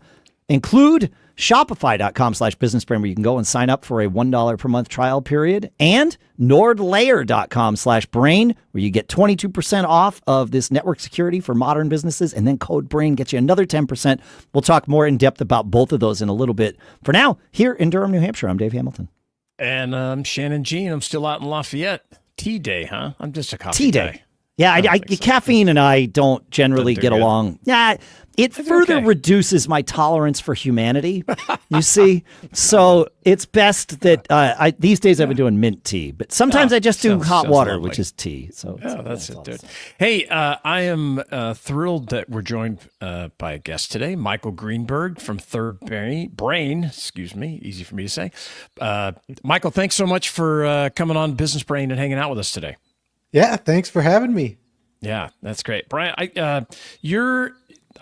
include Shopify.com/businessbrain, where you can go and sign up for a $1 per month trial period, and NordLayer.com/brain, where you get 22% off of this network security for modern businesses, and then code BRAIN gets you another 10%. We'll talk more in depth about both of those in a little bit. For now, here in Durham, New Hampshire, I'm Dave Hamilton. And I'm Shannon G. I'm still out in Lafayette. Tea day, huh? I'm just a coffee guy. Yeah, caffeine and I don't generally get along. Yeah, it further reduces my tolerance for humanity, you see. So it's best that these days I've been doing mint tea, but sometimes I just do hot water, which is tea. So that's it, dude. Hey, I am thrilled that we're joined by a guest today, Michael Greenberg from Third Brain. Excuse me, easy for me to say. Michael, thanks so much for coming on Business Brain and hanging out with us today. Yeah, thanks for having me. Yeah, that's great. Brian,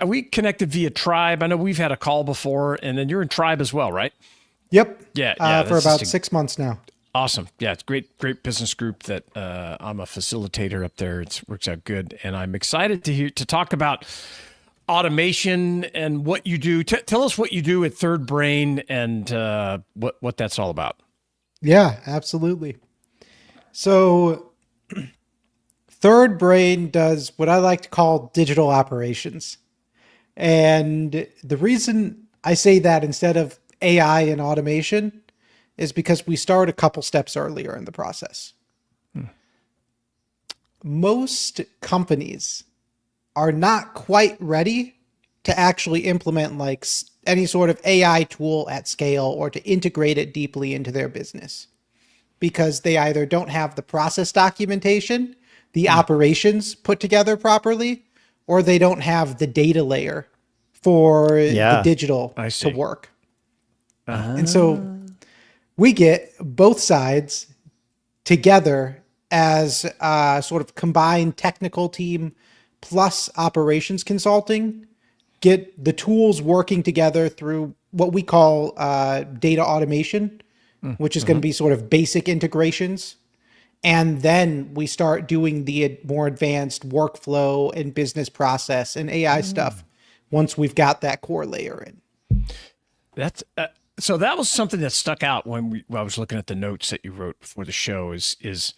are we connected via Tribe? I know we've had a call before, and then you're in Tribe as well, right? Yep. Yeah. For about 6 months now. Awesome. Yeah, it's great business group that I'm a facilitator up there. It works out good, and I'm excited to talk about automation and what you do. Tell us what you do at Third Brain and what that's all about. Yeah, absolutely. So Third Brain does what I like to call digital operations. And the reason I say that instead of AI and automation is because we start a couple steps earlier in the process. Most companies are not quite ready to actually implement like any sort of AI tool at scale or to integrate it deeply into their business, because they either don't have the process documentation, the operations put together properly, or they don't have the data layer for the digital to work. And so we get both sides together as a sort of combined technical team plus operations consulting, get the tools working together through what we call data automation, which is going to be sort of basic integrations. And then we start doing the more advanced workflow and business process and AI stuff once we've got that core layer in. That's so that was something that stuck out when I was looking at the notes that you wrote before the show is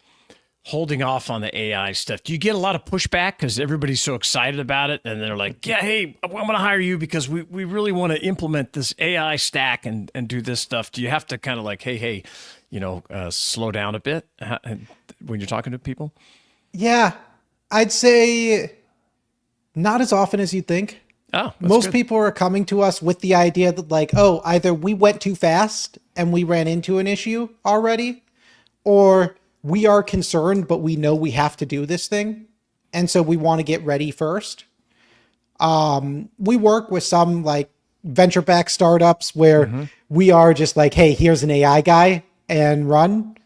holding off on the AI stuff. Do you get a lot of pushback because everybody's so excited about it and they're like, yeah, hey, I'm going to hire you because we really want to implement this AI stack and do this stuff. Do you have to kind of like, hey, slow down a bit when you're talking to people? Yeah, I'd say not as often as you'd think. Oh, most good. people are coming to us with the idea that like, oh, either we went too fast and we ran into an issue already, or we are concerned, but we know we have to do this thing. And so we want to get ready first. We work with some like venture-backed startups where we are just like, hey, here's an AI guy and run.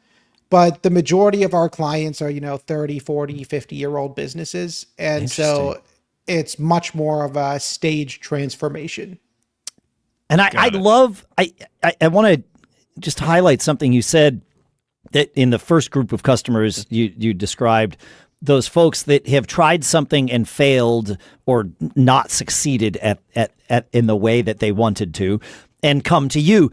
but the majority of our clients are, 30, 40, 50-year-old businesses. And so it's much more of a stage transformation. And I want to just highlight something you said, that in the first group of customers you described, those folks that have tried something and failed or not succeeded at in the way that they wanted to and come to you.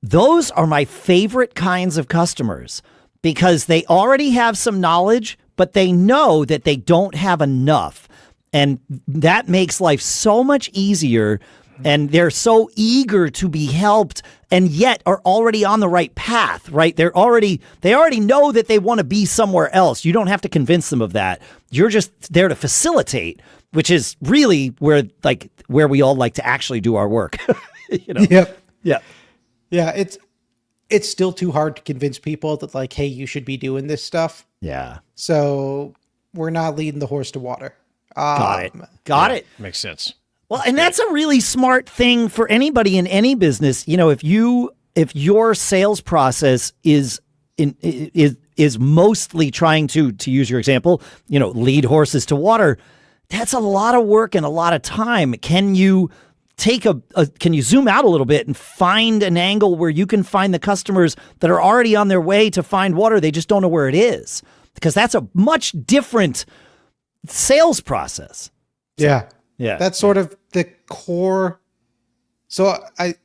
Those are my favorite kinds of customers because they already have some knowledge, but they know that they don't have enough. And that makes life so much easier. And they're so eager to be helped and yet are already on the right path, right? They already know that they want to be somewhere else. You don't have to convince them of that. You're just there to facilitate, which is really where we all like to actually do our work. Yep. Yeah. Yeah. It's still too hard to convince people that hey, you should be doing this stuff. Yeah. So we're not leading the horse to water. Got it. Makes sense. Well, and that's a really smart thing for anybody in any business. If your sales process is mostly trying to use your example, lead horses to water, that's a lot of work and a lot of time. Can you can you zoom out a little bit and find an angle where you can find the customers that are already on their way to find water? They just don't know where it is, because that's a much different sales process. Yeah. Yeah. That's sort of the core. So I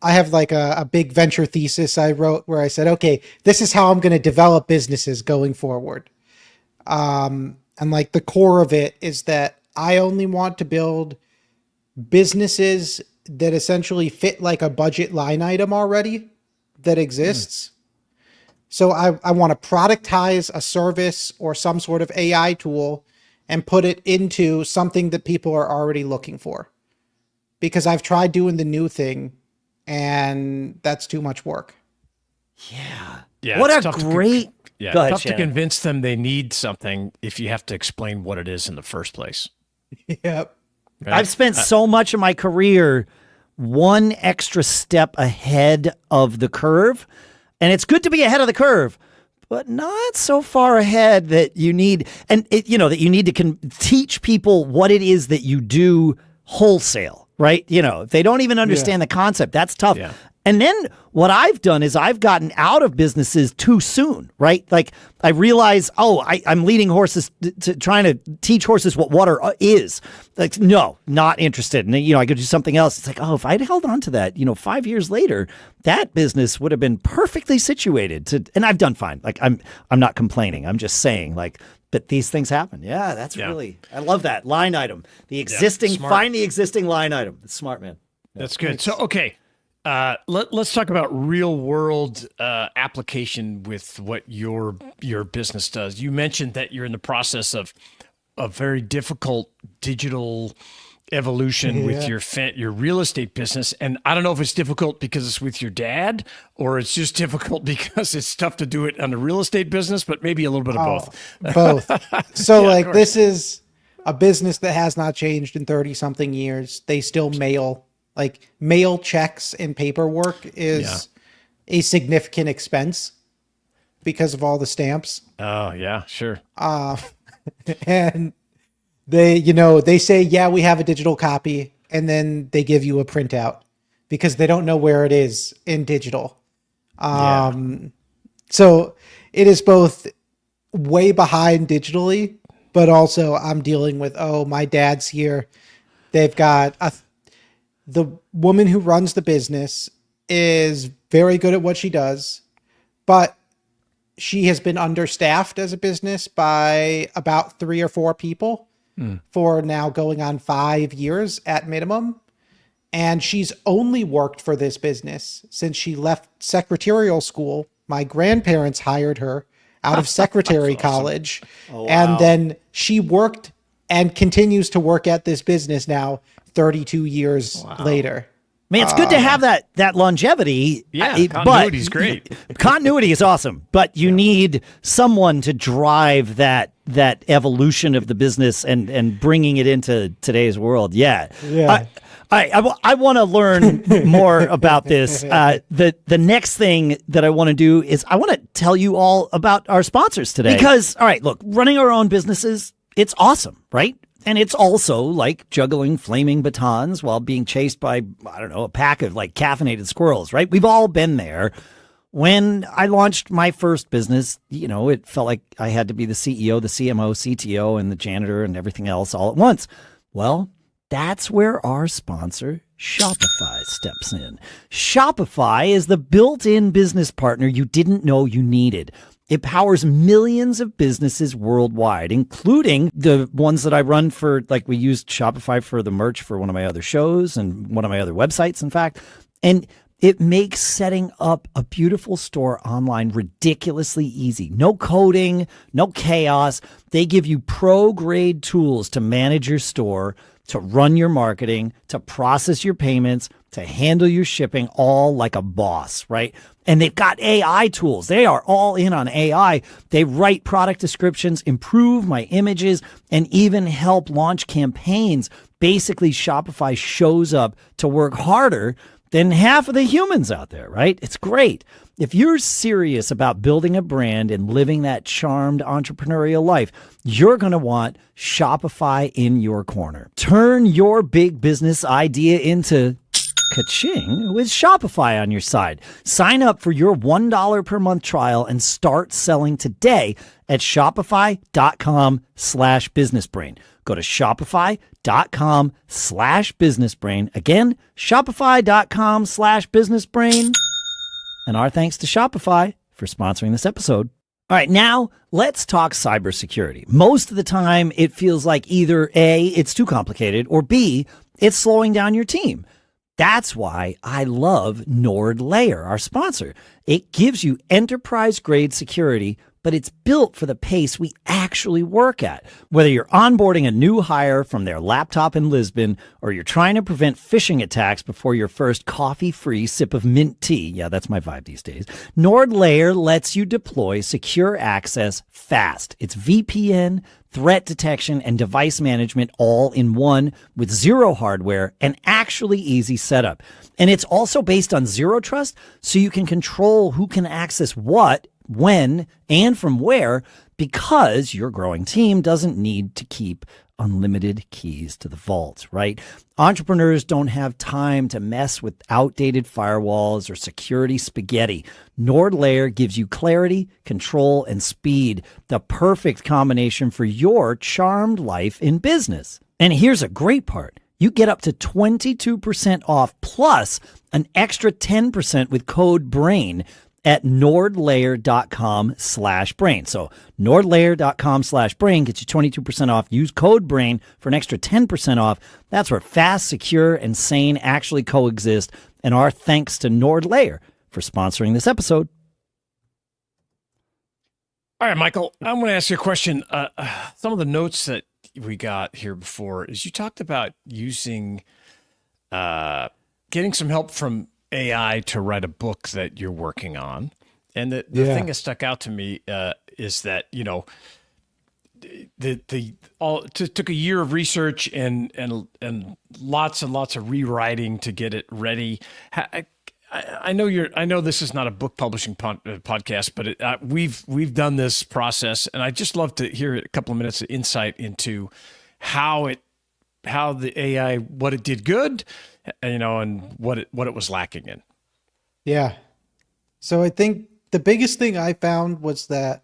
have a big venture thesis I wrote where I said, okay, this is how I'm going to develop businesses going forward. And the core of it is that I only want to build businesses that essentially fit a budget line item already that exists. So I want to productize a service or some sort of AI tool and put it into something that people are already looking for. Because I've tried doing the new thing and that's too much work. Yeah. What a great... Go ahead, tough Shannon. To convince them they need something if you have to explain what it is in the first place. Yep. Right? I've spent so much of my career one extra step ahead of the curve. And it's good to be ahead of the curve, but not so far ahead that you need, that you need to teach people what it is that you do wholesale, right? If they don't even understand the concept, that's tough. Yeah. And then what I've done is I've gotten out of businesses too soon, right? I realize, I'm leading horses to trying to teach horses what water is. No, not interested. And I could do something else. It's if I'd held on to that, 5 years later, that business would have been perfectly situated to, and I've done fine. I'm not complaining. I'm just saying but these things happen. Yeah, that's really, I love that line item. The existing, find the existing line item. It's smart, man. That's good. So, okay. Let's talk about real world application with what your business does. You mentioned that you're in the process of a very difficult digital evolution with your real estate business, and I don't know if it's difficult because it's with your dad or it's just difficult because it's tough to do it on the real estate business, but maybe a little bit of both. So this is a business that has not changed in 30 something years. They still mail checks and paperwork is a significant expense because of all the stamps. Oh yeah, sure. And they say, we have a digital copy, and then they give you a printout because they don't know where it is in digital. So it is both way behind digitally, but also I'm dealing with, my dad's here. They've got the woman who runs the business is very good at what she does, but she has been understaffed as a business by about 3 or 4 people for now going on 5 years at minimum. And she's only worked for this business since she left secretarial school. My grandparents hired her out of secretary college. Oh, wow. And then she worked and continues to work at this business now 32 years later. I mean, it's good to have that longevity. Yeah, continuity's great. Continuity is awesome, but you need someone to drive that evolution of the business and bringing it into today's world. Yeah. I want to learn more about this. The next thing that I want to do is I want to tell you all about our sponsors today. Because, all right, look, running our own businesses, it's awesome, right? And it's also like juggling flaming batons while being chased by, I don't know, a pack of like caffeinated squirrels, right? We've all been there. When I launched my first business, it felt like I had to be the CEO, the CMO, CTO, and the janitor and everything else all at once. Well, that's where our sponsor, Shopify, steps in. Shopify is the built-in business partner you didn't know you needed. It powers millions of businesses worldwide, including the ones that I run for, like we used Shopify for the merch for one of my other shows and one of my other websites, in fact. And it makes setting up a beautiful store online ridiculously easy. No coding, no chaos. They give you pro-grade tools to manage your store, to run your marketing, to process your payments, to handle your shipping, all like a boss, right? And they've got AI tools. They are all in on AI. They write product descriptions, improve my images, and even help launch campaigns. Basically, Shopify shows up to work harder than half of the humans out there, right? It's great. If you're serious about building a brand and living that charmed entrepreneurial life, you're going to want Shopify in your corner. Turn your big business idea into ka-ching with Shopify on your side. Sign up for your $1 per month trial and start selling today at shopify.com/businessbrain. Go to shopify.com/businessbrain. Again, shopify.com/businessbrain. And our thanks to Shopify for sponsoring this episode. All right, now let's talk cybersecurity. Most of the time, it feels like either A, it's too complicated, or B, it's slowing down your team. That's why I love NordLayer, our sponsor. It gives you enterprise-grade security, but it's built for the pace we actually work at. Whether you're onboarding a new hire from their laptop in Lisbon, or you're trying to prevent phishing attacks before your first coffee-free sip of mint tea, yeah, that's my vibe these days, NordLayer lets you deploy secure access fast. It's VPN, threat detection, and device management all in one with zero hardware and actually easy setup. And it's also based on zero trust, so you can control who can access what, when, and from where, because your growing team doesn't need to keep unlimited keys to the vault, right? Entrepreneurs don't have time to mess with outdated firewalls or security spaghetti. NordLayer gives you clarity, control, and speed, the perfect combination for your charmed life in business. And here's a great part. You get up to 22% off plus an extra 10% with code BRAIN at nordlayer.com/brain. So nordlayer.com/brain gets you 22% off. Use code BRAIN for an extra 10% off. That's where fast, secure, and sane actually coexist. And our thanks to NordLayer for sponsoring this episode. All right, Michael, I'm going to ask you a question. Some of the notes that we got here before is you talked about using, getting some help from AI to write a book that you're working on. And the thing that stuck out to me is that, took a year of research and lots and lots of rewriting to get it ready. I know this is not a book publishing podcast, but we've done this process, and I'd just love to hear a couple of minutes of insight into how the AI, what it did good, and what it was lacking in. Yeah. So I think the biggest thing I found was that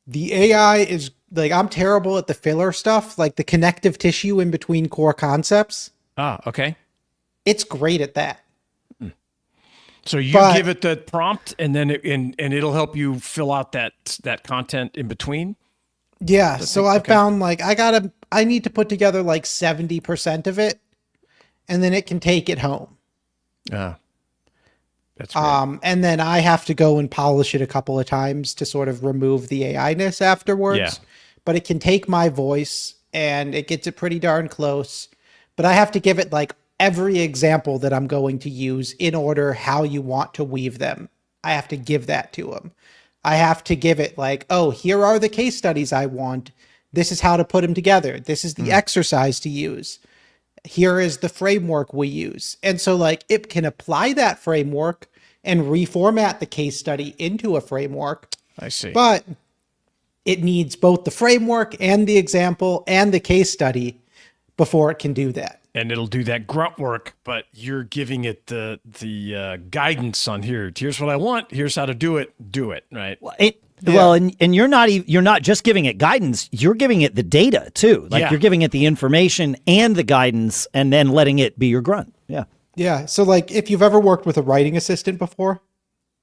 the AI is like, I'm terrible at the filler stuff, like the connective tissue in between core concepts. Ah, okay. It's great at that. So you give it the prompt, and then it'll help you fill out that content in between. Yeah. So I found like I need to put together like 70% of it, and then it can take it home. That's great. And then I have to go and polish it a couple of times to sort of remove the AI-ness afterwards. Yeah. But it can take my voice and it gets it pretty darn close. But I have to give it like every example that I'm going to use in order how you want to weave them. I have to give that to them. I have to give it like, oh, here are the case studies I want. This is how to put them together. This is the exercise to use. here is the framework we use. And so like it can apply that framework and reformat the case study into a framework. I see. But it needs both the framework and the example and the case study before it can do that. And it'll do that grunt work, but you're giving it the guidance on here's what I want, here's how to do it, right? Well, and you're not just giving it guidance, you're giving it the data too. Like you're giving it the information and the guidance and then letting it be your grunt. Yeah. Yeah. So like if you've ever worked with a writing assistant before,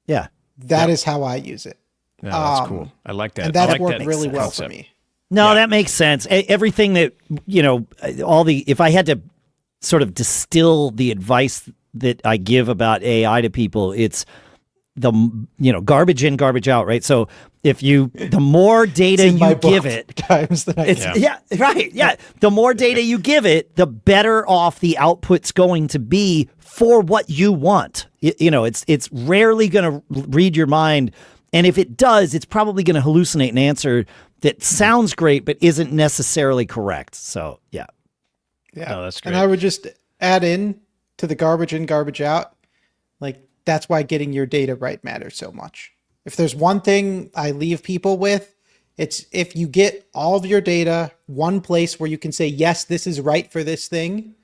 that is how I use it. No, that's cool. I like that. And that's like worked that really well concept. for me. No, that makes sense. Everything that, if I had to sort of distill the advice that I give about AI to people, it's garbage in, garbage out, right? So the more data you give it, times that the more data you give it, the better off the output's going to be for what you want. It's rarely going to read your mind. And if it does, it's probably going to hallucinate an answer that sounds great, but isn't necessarily correct. So, yeah. Yeah. Oh, that's great. And I would just add in to the garbage in, garbage out. Like, that's why getting your data right matters so much. If there's one thing I leave people with, it's if you get all of your data, one place where you can say, yes, this is right for this thing,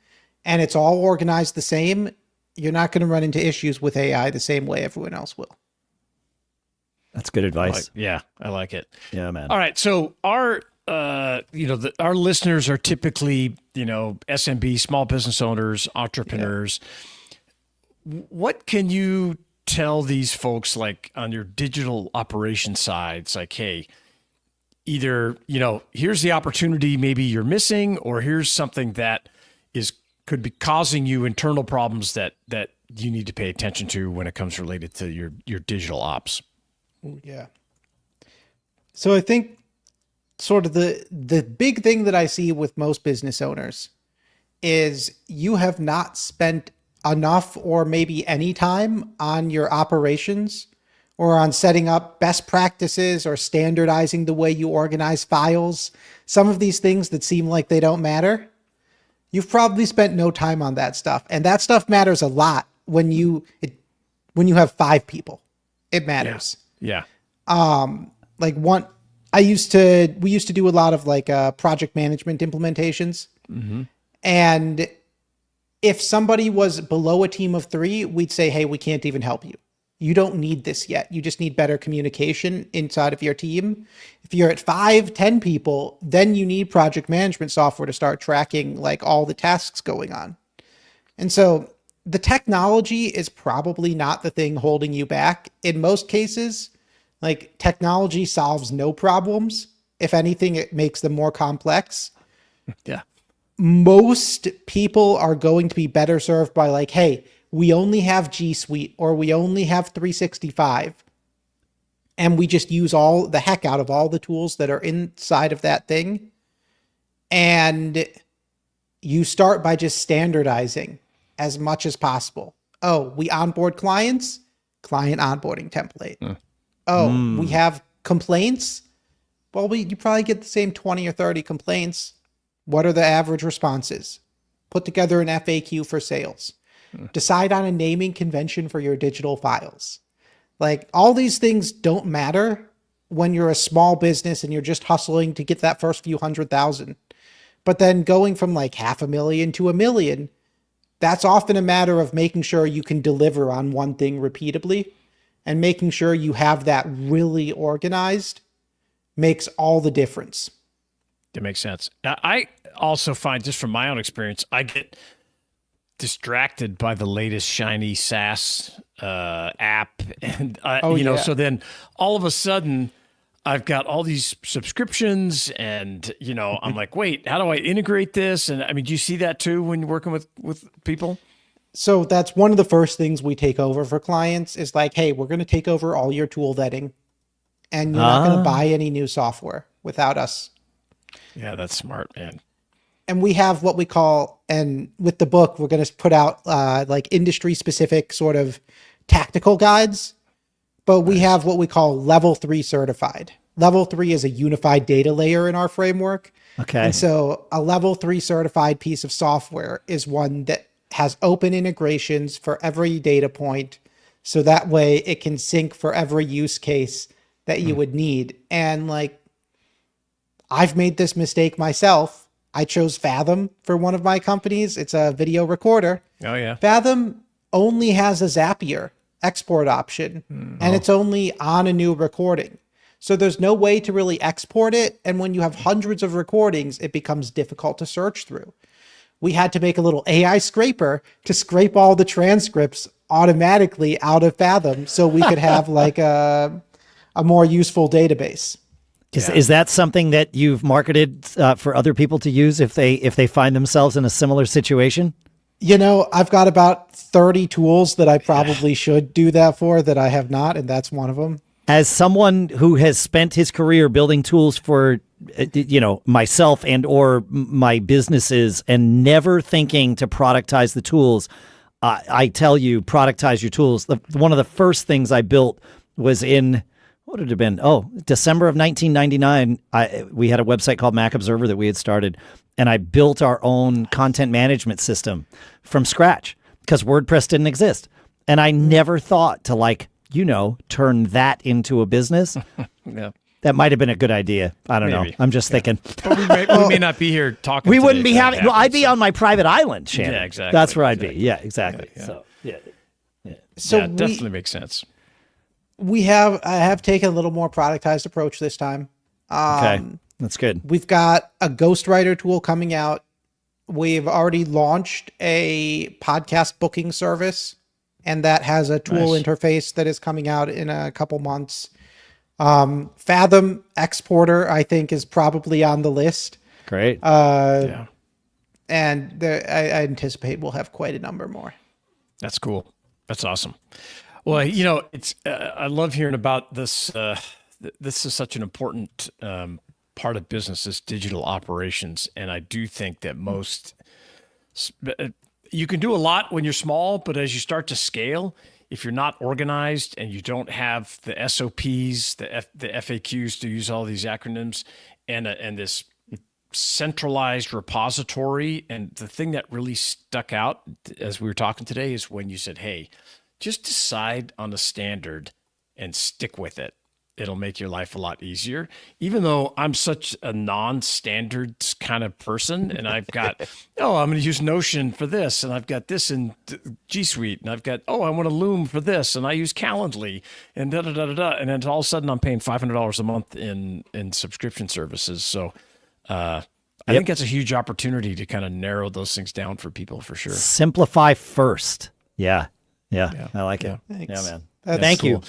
and it's all organized the same, you're not going to run into issues with AI the same way everyone else will. That's good advice. I like it. Yeah, man. All right. So our our listeners are typically, SMB, small business owners, entrepreneurs. Yeah. What can you tell these folks, like on your digital operation side? It's like, hey, either, here's the opportunity maybe you're missing, or here's something that could be causing you internal problems that you need to pay attention to when it comes related to your digital ops. Yeah. So I think sort of the big thing that I see with most business owners is you have not spent enough or maybe any time on your operations or on setting up best practices or standardizing the way you organize files. Some of these things that seem like they don't matter, you've probably spent no time on that stuff. And that stuff matters a lot when you have 5 people. It matters. Yeah. We used to do a lot of project management implementations. Mm-hmm. And if somebody was below a team of 3, we'd say, hey, we can't even help you. You don't need this yet. You just need better communication inside of your team. If you're at 5, 10 people, then you need project management software to start tracking all the tasks going on. And so the technology is probably not the thing holding you back. In most cases, technology solves no problems. If anything, it makes them more complex. Yeah. Most people are going to be better served by hey, we only have G Suite or we only have 365. And we just use all the heck out of all the tools that are inside of that thing. And you start by just standardizing as much as possible. Oh, we onboard clients, client onboarding template. We have complaints. Well, you probably get the same 20 or 30 complaints. What are the average responses? Put together an FAQ for sales. Decide on a naming convention for your digital files. All these things don't matter when you're a small business and you're just hustling to get that first few 100,000. But then going from $500,000 to $1 million, that's often a matter of making sure you can deliver on one thing repeatably, and making sure you have that really organized makes all the difference. That makes sense. Now, I also find, just from my own experience, I get distracted by the latest shiny SaaS app. And, so then all of a sudden I've got all these subscriptions and, I'm like, wait, how do I integrate this? And I mean, do you see that too when you're working with people? So that's one of the first things we take over for clients is hey, we're going to take over all your tool vetting and you're not going to buy any new software without us. Yeah, that's smart, man. And we have what we call, and with the book, we're going to put out industry specific sort of tactical guides, but we have what we call level 3 certified. Level 3 is a unified data layer in our framework. Okay. And so a level 3 certified piece of software is one that has open integrations for every data point. So that way it can sync for every use case that you would need. And like, I've made this mistake myself. I chose Fathom for one of my companies. It's a video recorder. Oh yeah. Fathom only has a Zapier export option, and it's only on a new recording. So there's no way to really export it. And when you have hundreds of recordings, it becomes difficult to search through. We had to make a little AI scraper to scrape all the transcripts automatically out of Fathom so we could have like a more useful database. Is that something that you've marketed for other people to use if they find themselves in a similar situation? You know, I've got about 30 tools that I probably should do that for that I have not, and that's one of them. As someone who has spent his career building tools for, myself and or my businesses and never thinking to productize the tools, I tell you, productize your tools. One of the first things I built was in, what had it been? Oh, December of 1999. We had a website called Mac Observer that we had started, and I built our own content management system from scratch because WordPress didn't exist. And I never thought to turn that into a business. Yeah. That might have been a good idea. I don't know. I'm just thinking. But we may not be here talking. We wouldn't be having. Well, I'd be on my private island, Shannon. Yeah, exactly. That's where I'd be. Yeah, exactly. Yeah. So yeah. So yeah, definitely makes sense. I have taken a little more productized approach this time. Okay, that's good. We've got a ghostwriter tool coming out. We've already launched a podcast booking service, and that has a tool interface that is coming out in a couple months. Fathom exporter, I think, is probably on the list. Great. And I anticipate we'll have quite a number more. That's cool. That's awesome. Well, it's I love hearing about this. This is such an important part of business, is digital operations, and I do think that you can do a lot when you're small, but as you start to scale, if you're not organized and you don't have the SOPs, the FAQs, to use all these acronyms, and this centralized repository, and the thing that really stuck out as we were talking today is when you said, hey, just decide on a standard and stick with it. It'll make your life a lot easier. Even though I'm such a non-standards kind of person, and I've got, I'm going to use Notion for this, and I've got this in G Suite, and I've got, I want a Loom for this, and I use Calendly, and da-da-da-da-da. And then all of a sudden I'm paying $500 a month in subscription services. So I think that's a huge opportunity to kind of narrow those things down for people, for sure. Simplify first. Yeah. I like it. Thanks. Yeah, man. Thank you.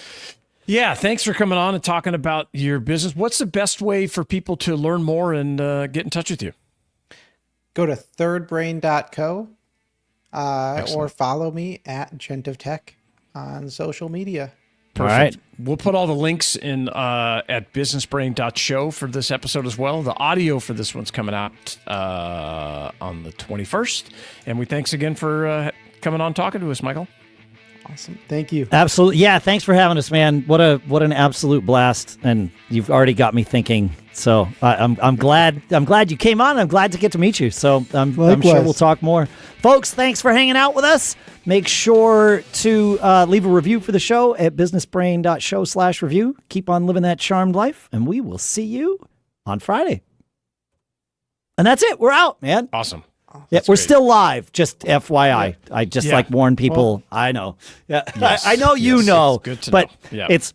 Yeah, thanks for coming on and talking about your business. What's the best way for people to learn more and get in touch with you? Go to thirdbrain.co or follow me at Gent of Tech on social media. Perfect. All right. We'll put all the links in at businessbrain.show for this episode as well. The audio for this one's coming out on the 21st. And we thanks again for coming on talking to us, Michael. Awesome. Thank you. Absolutely. Yeah. Thanks for having us, man. What an absolute blast. And you've already got me thinking. So I'm glad you came on. I'm glad to get to meet you. So I'm sure we'll talk more. Folks, thanks for hanging out with us. Make sure to leave a review for the show at businessbrain.show/review. Keep on living that charmed life, and we will see you on Friday. And that's it. We're out, man. Awesome. Yeah, we're still live, just FYI. I just warn people. Well, I know. Yeah, yes, I know you know. It's good to know. It's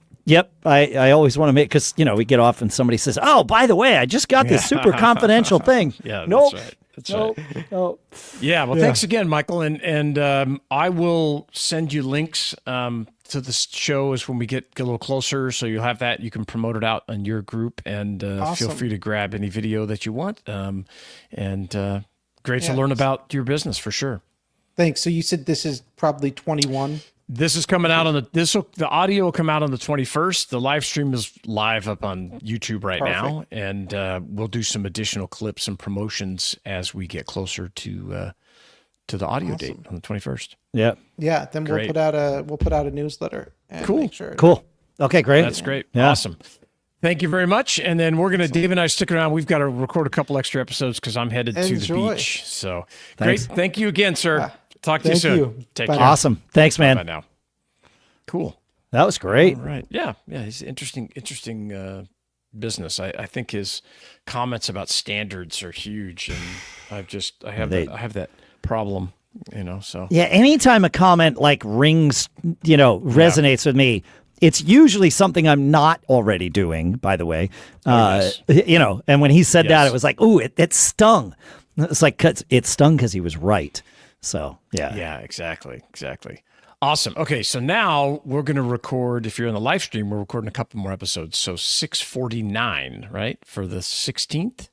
I always want to make, because we get off and somebody says, "Oh, by the way, I just got this super confidential thing." Yeah, nope. That's right. That's right. No. Yeah. Well, thanks again, Michael, and I will send you links to the show as when we get a little closer, so you'll have that. You can promote it out on your group, and feel free to grab any video that you want. Great to learn about your business, for sure. Thanks. So you said this is probably 21. This is coming out on the audio will come out on the 21st. The live stream is live up on YouTube right now, and we'll do some additional clips and promotions as we get closer to the audio date on the 21st. Yeah. Yeah. Then we'll put out a newsletter. And cool. make sure. Cool. Okay. Great. That's great. Yeah. Awesome. Thank you very much. And then we're going to, Dave and I stick around. We've got to record a couple extra episodes because I'm headed to the beach. So Thanks. Great. Thank you again, sir. Talk to you soon. Take care. Awesome. Thanks, man. Bye now. Cool. That was great. All right. Yeah. He's interesting business. I think his comments about standards are huge. And I have that problem, so. Yeah. Anytime a comment like rings, resonates with me, it's usually something I'm not already doing, by the way. Yes. And when he said that, it was like, ooh, it stung. It's like, it stung because he was right. So, yeah. Yeah, exactly. Awesome. Okay, so now we're going to record, if you're on the live stream, we're recording a couple more episodes. So 649, right, for the 16th?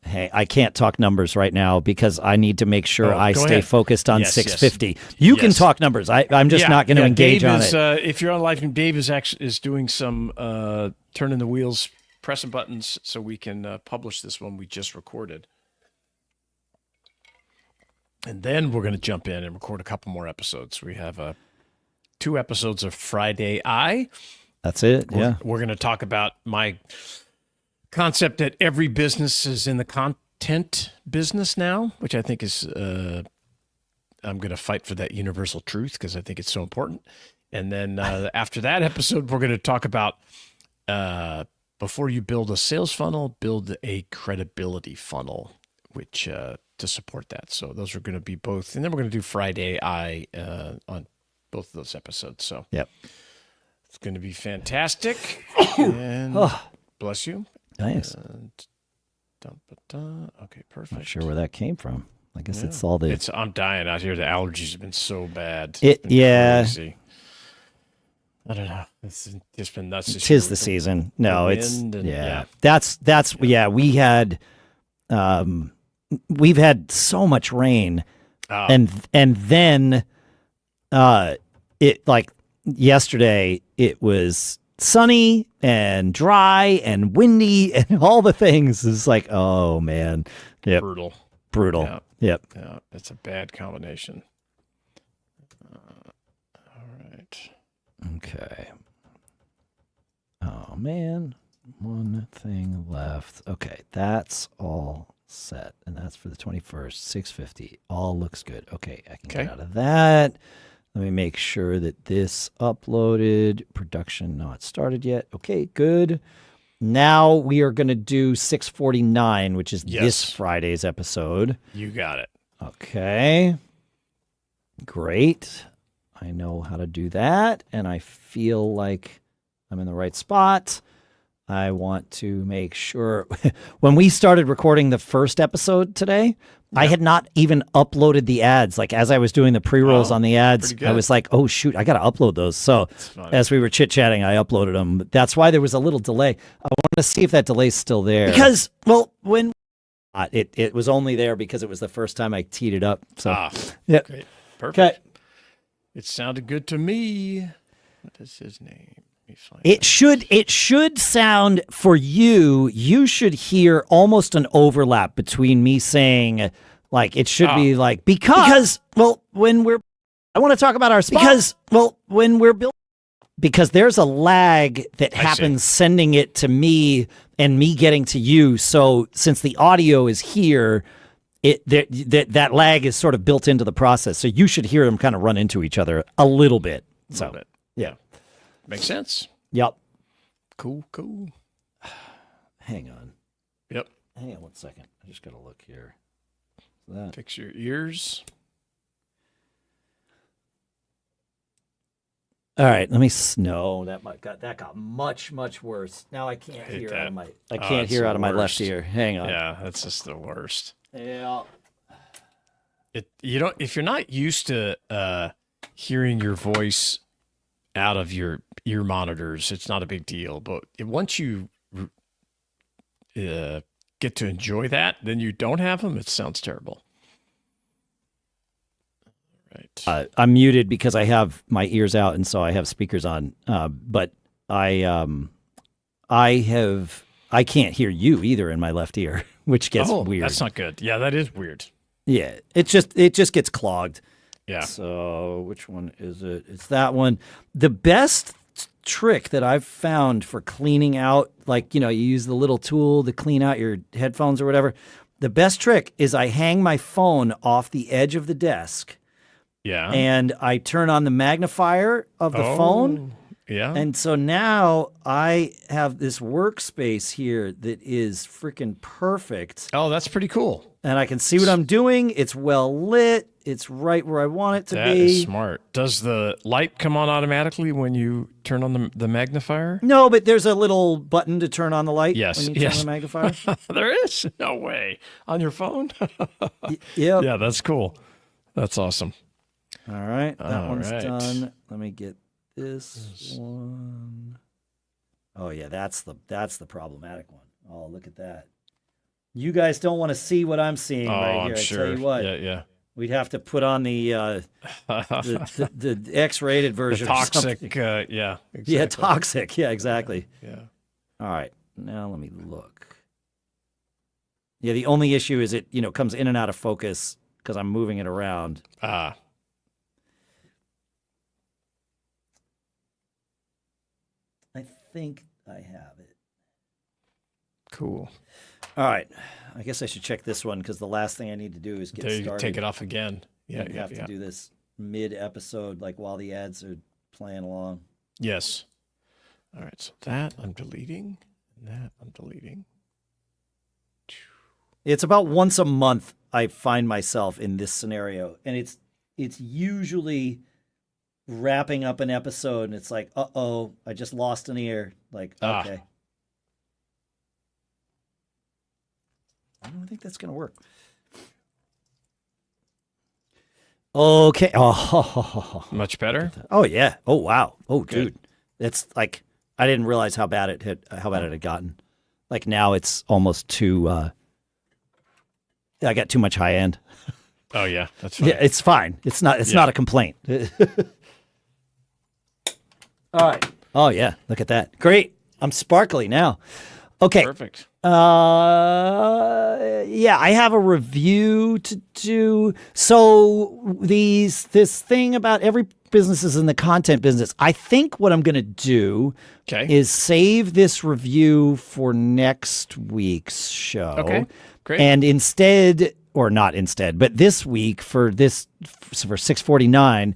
Hey, I can't talk numbers right now because I need to make sure I stay focused on 650. You can talk numbers. I'm just not going to engage on it. If you're on live stream, Dave is doing some turning the wheels, pressing buttons so we can publish this one we just recorded. And then we're going to jump in and record a couple more episodes. We have 2 episodes of Friday Eye. That's it. We're going to talk about my concept that every business is in the content business now, which I think is, I'm going to fight for that universal truth because I think it's so important. And then after that episode, we're going to talk about before you build a sales funnel, build a credibility funnel, which to support that. So those are going to be both. And then we're going to do Friday Eye on both of those episodes. So it's going to be fantastic. And bless you. Nice. Okay, perfect. Not sure where that came from. I guess it's all the. I'm dying out here. The allergies have been so bad. Crazy. I don't know. It's just been nuts. Tis the season. No, That's We had, we've had so much rain, and then, it like yesterday it was sunny and dry and windy and all the things. It's like, oh man, brutal. Yeah. Yep. Yeah, it's a bad combination. All right. Okay. Oh man, one thing left. Okay, that's all set, and that's for the 21st, 650. All looks good. Okay, I can get out of that. Let me make sure that this uploaded. Production not started yet. Okay, good. Now we are going to do 649, which is this Friday's episode. You got it. Okay. Great. I know how to do that, and I feel like I'm in the right spot. I want to make sure. When we started recording the first episode today, I had not even uploaded the ads. Like as I was doing the pre-rolls on the ads, I was like, oh shoot, I got to upload those. So as we were chit-chatting, I uploaded them. That's why there was a little delay. I want to see if that delay's still there. Because, when it was only there because it was the first time I teed it up. So, great. Perfect. Okay. It sounded good to me. What is his name? It should sound for you. You should hear almost an overlap between me saying, like, it should be like because when we're, I want to talk about our spot. When we're building, because there's a lag that happens sending it to me and me getting to you. So since the audio is here, that lag is sort of built into the process. So you should hear them kind of run into each other a little bit. Yeah. Makes sense. Yep. Cool. Hang on. Yep. Hang on 1 second. I just got to look here. Fix your ears. All right. Let me. No, that got much worse. Now I can't hear out of my. I can't hear out of my left ear. Hang on. Yeah, that's just the worst. Yeah. If you're not used to hearing your voice out of your ear monitors, it's not a big deal. But once you get to enjoy that, then you don't have them. It sounds terrible. Right. I'm muted because I have my ears out, and so I have speakers on. But I can't hear you either in my left ear, which gets weird. That's not good. Yeah, that is weird. Yeah, it just gets clogged. Yeah. So which one is it? It's that one. The best trick that I've found for cleaning out, like, you use the little tool to clean out your headphones or whatever. The best trick is I hang my phone off the edge of the desk. Yeah. And I turn on the magnifier of the phone. Yeah. And so now I have this workspace here that is freaking perfect. Oh, that's pretty cool. And I can see what I'm doing. It's well lit. It's right where I want it to be. That is smart. Does the light come on automatically when you turn on the magnifier? No, but there's a little button to turn on the light. Yes. When you turn on the magnifier. There is? No way. On your phone? Yeah. Yeah, that's cool. That's awesome. All right. That one's done. Let me get this one. Oh, yeah. That's the problematic one. Oh, look at that. You guys don't want to see what I'm seeing right here. I'm sure. I tell you what. Yeah. We'd have to put on the X-rated version. The toxic, exactly. Yeah, toxic. Yeah, exactly. Yeah. All right. Now let me look. Yeah, the only issue is it, comes in and out of focus because I'm moving it around. Ah. I think I have it. Cool. All right. I guess I should check this one because the last thing I need to do is get started. Take it off again. Yeah, you have to do this mid-episode, like while the ads are playing along. Yes. All right. So that I'm deleting, and that I'm deleting. It's about once a month I find myself in this scenario, and it's usually wrapping up an episode, and it's like, uh-oh, I just lost an ear. Like, okay. I don't think that's going to work. Okay. Oh, much better. Oh yeah. Oh wow. Oh dude, it's like I didn't realize how bad it had gotten. Like now it's almost too. I got too much high end. Oh yeah, that's fine. Yeah, it's fine. It's not. It's not a complaint. All right. Oh yeah. Look at that. Great. I'm sparkly now. Okay. Perfect. Yeah, I have a review to do. So this thing about every business is in the content business. I think what I'm going to do is save this review for next week's show. Okay, great. And instead, or not instead, but this week for 649,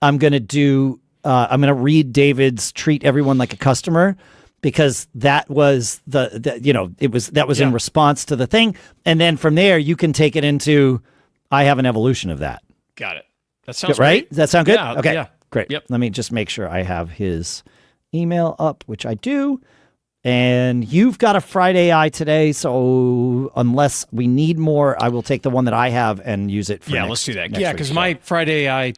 I'm going to read David's Treat Everyone Like a Customer. Because that was in response to the thing. And then from there, you can take it into, I have an evolution of that. Got it. That sounds right. Great. Does that sound good? Yeah, okay. Yeah. Great. Yep. Let me just make sure I have his email up, which I do. And you've got a Friday Eye today. So unless we need more, I will take the one that I have and use it for let's do that. Yeah, because my Friday Eye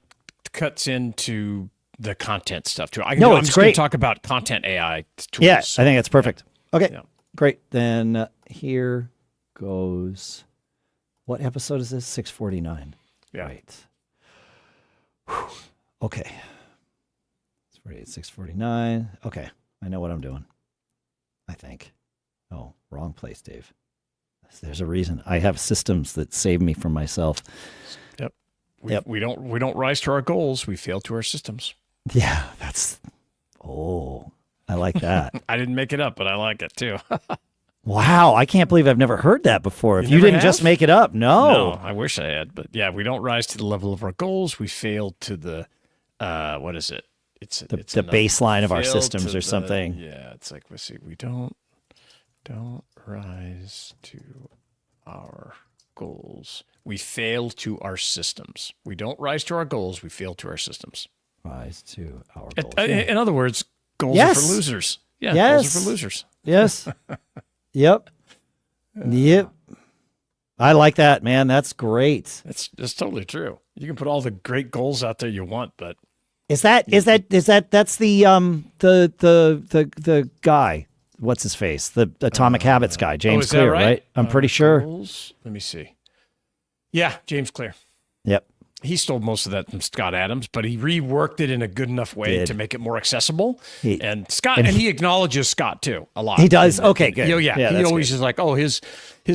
cuts into the content stuff too. I'm just going to talk about content AI tools. Yeah, I think that's perfect. Yeah. Okay, great. Then here goes. What episode is this? 649. Yeah. Right. Whew. Okay. 649. Okay, I know what I'm doing. I think. Oh, wrong place, Dave. There's a reason. I have systems that save me from myself. Yep. We don't rise to our goals. We fail to our systems. Yeah, I like that. I didn't make it up, but I like it too. Wow, I can't believe I've never heard that before. If you didn't just make it up, no. I wish I had, but yeah, we don't rise to the level of our goals. We fail to the, what is it? It's the baseline of our systems or something. Yeah, it's like, let's see, we don't rise to our goals. We fail to our systems. We don't rise to our goals. We fail to our systems. Rise to our goals. In other words, goals are for losers. Yeah, goals are for losers. Yes. Yep. Yep. I like that, man. That's great. That's totally true. You can put all the great goals out there you want, but that's the guy. What's his face? The Atomic Habits guy, James Clear, right? I'm pretty sure. Goals? Let me see. Yeah, James Clear. Yep. he stole most of that from Scott Adams, but he reworked it in a good enough way to make it more accessible. And he acknowledges Scott too a lot. He does. Okay, good. Yeah, he always is like, oh, his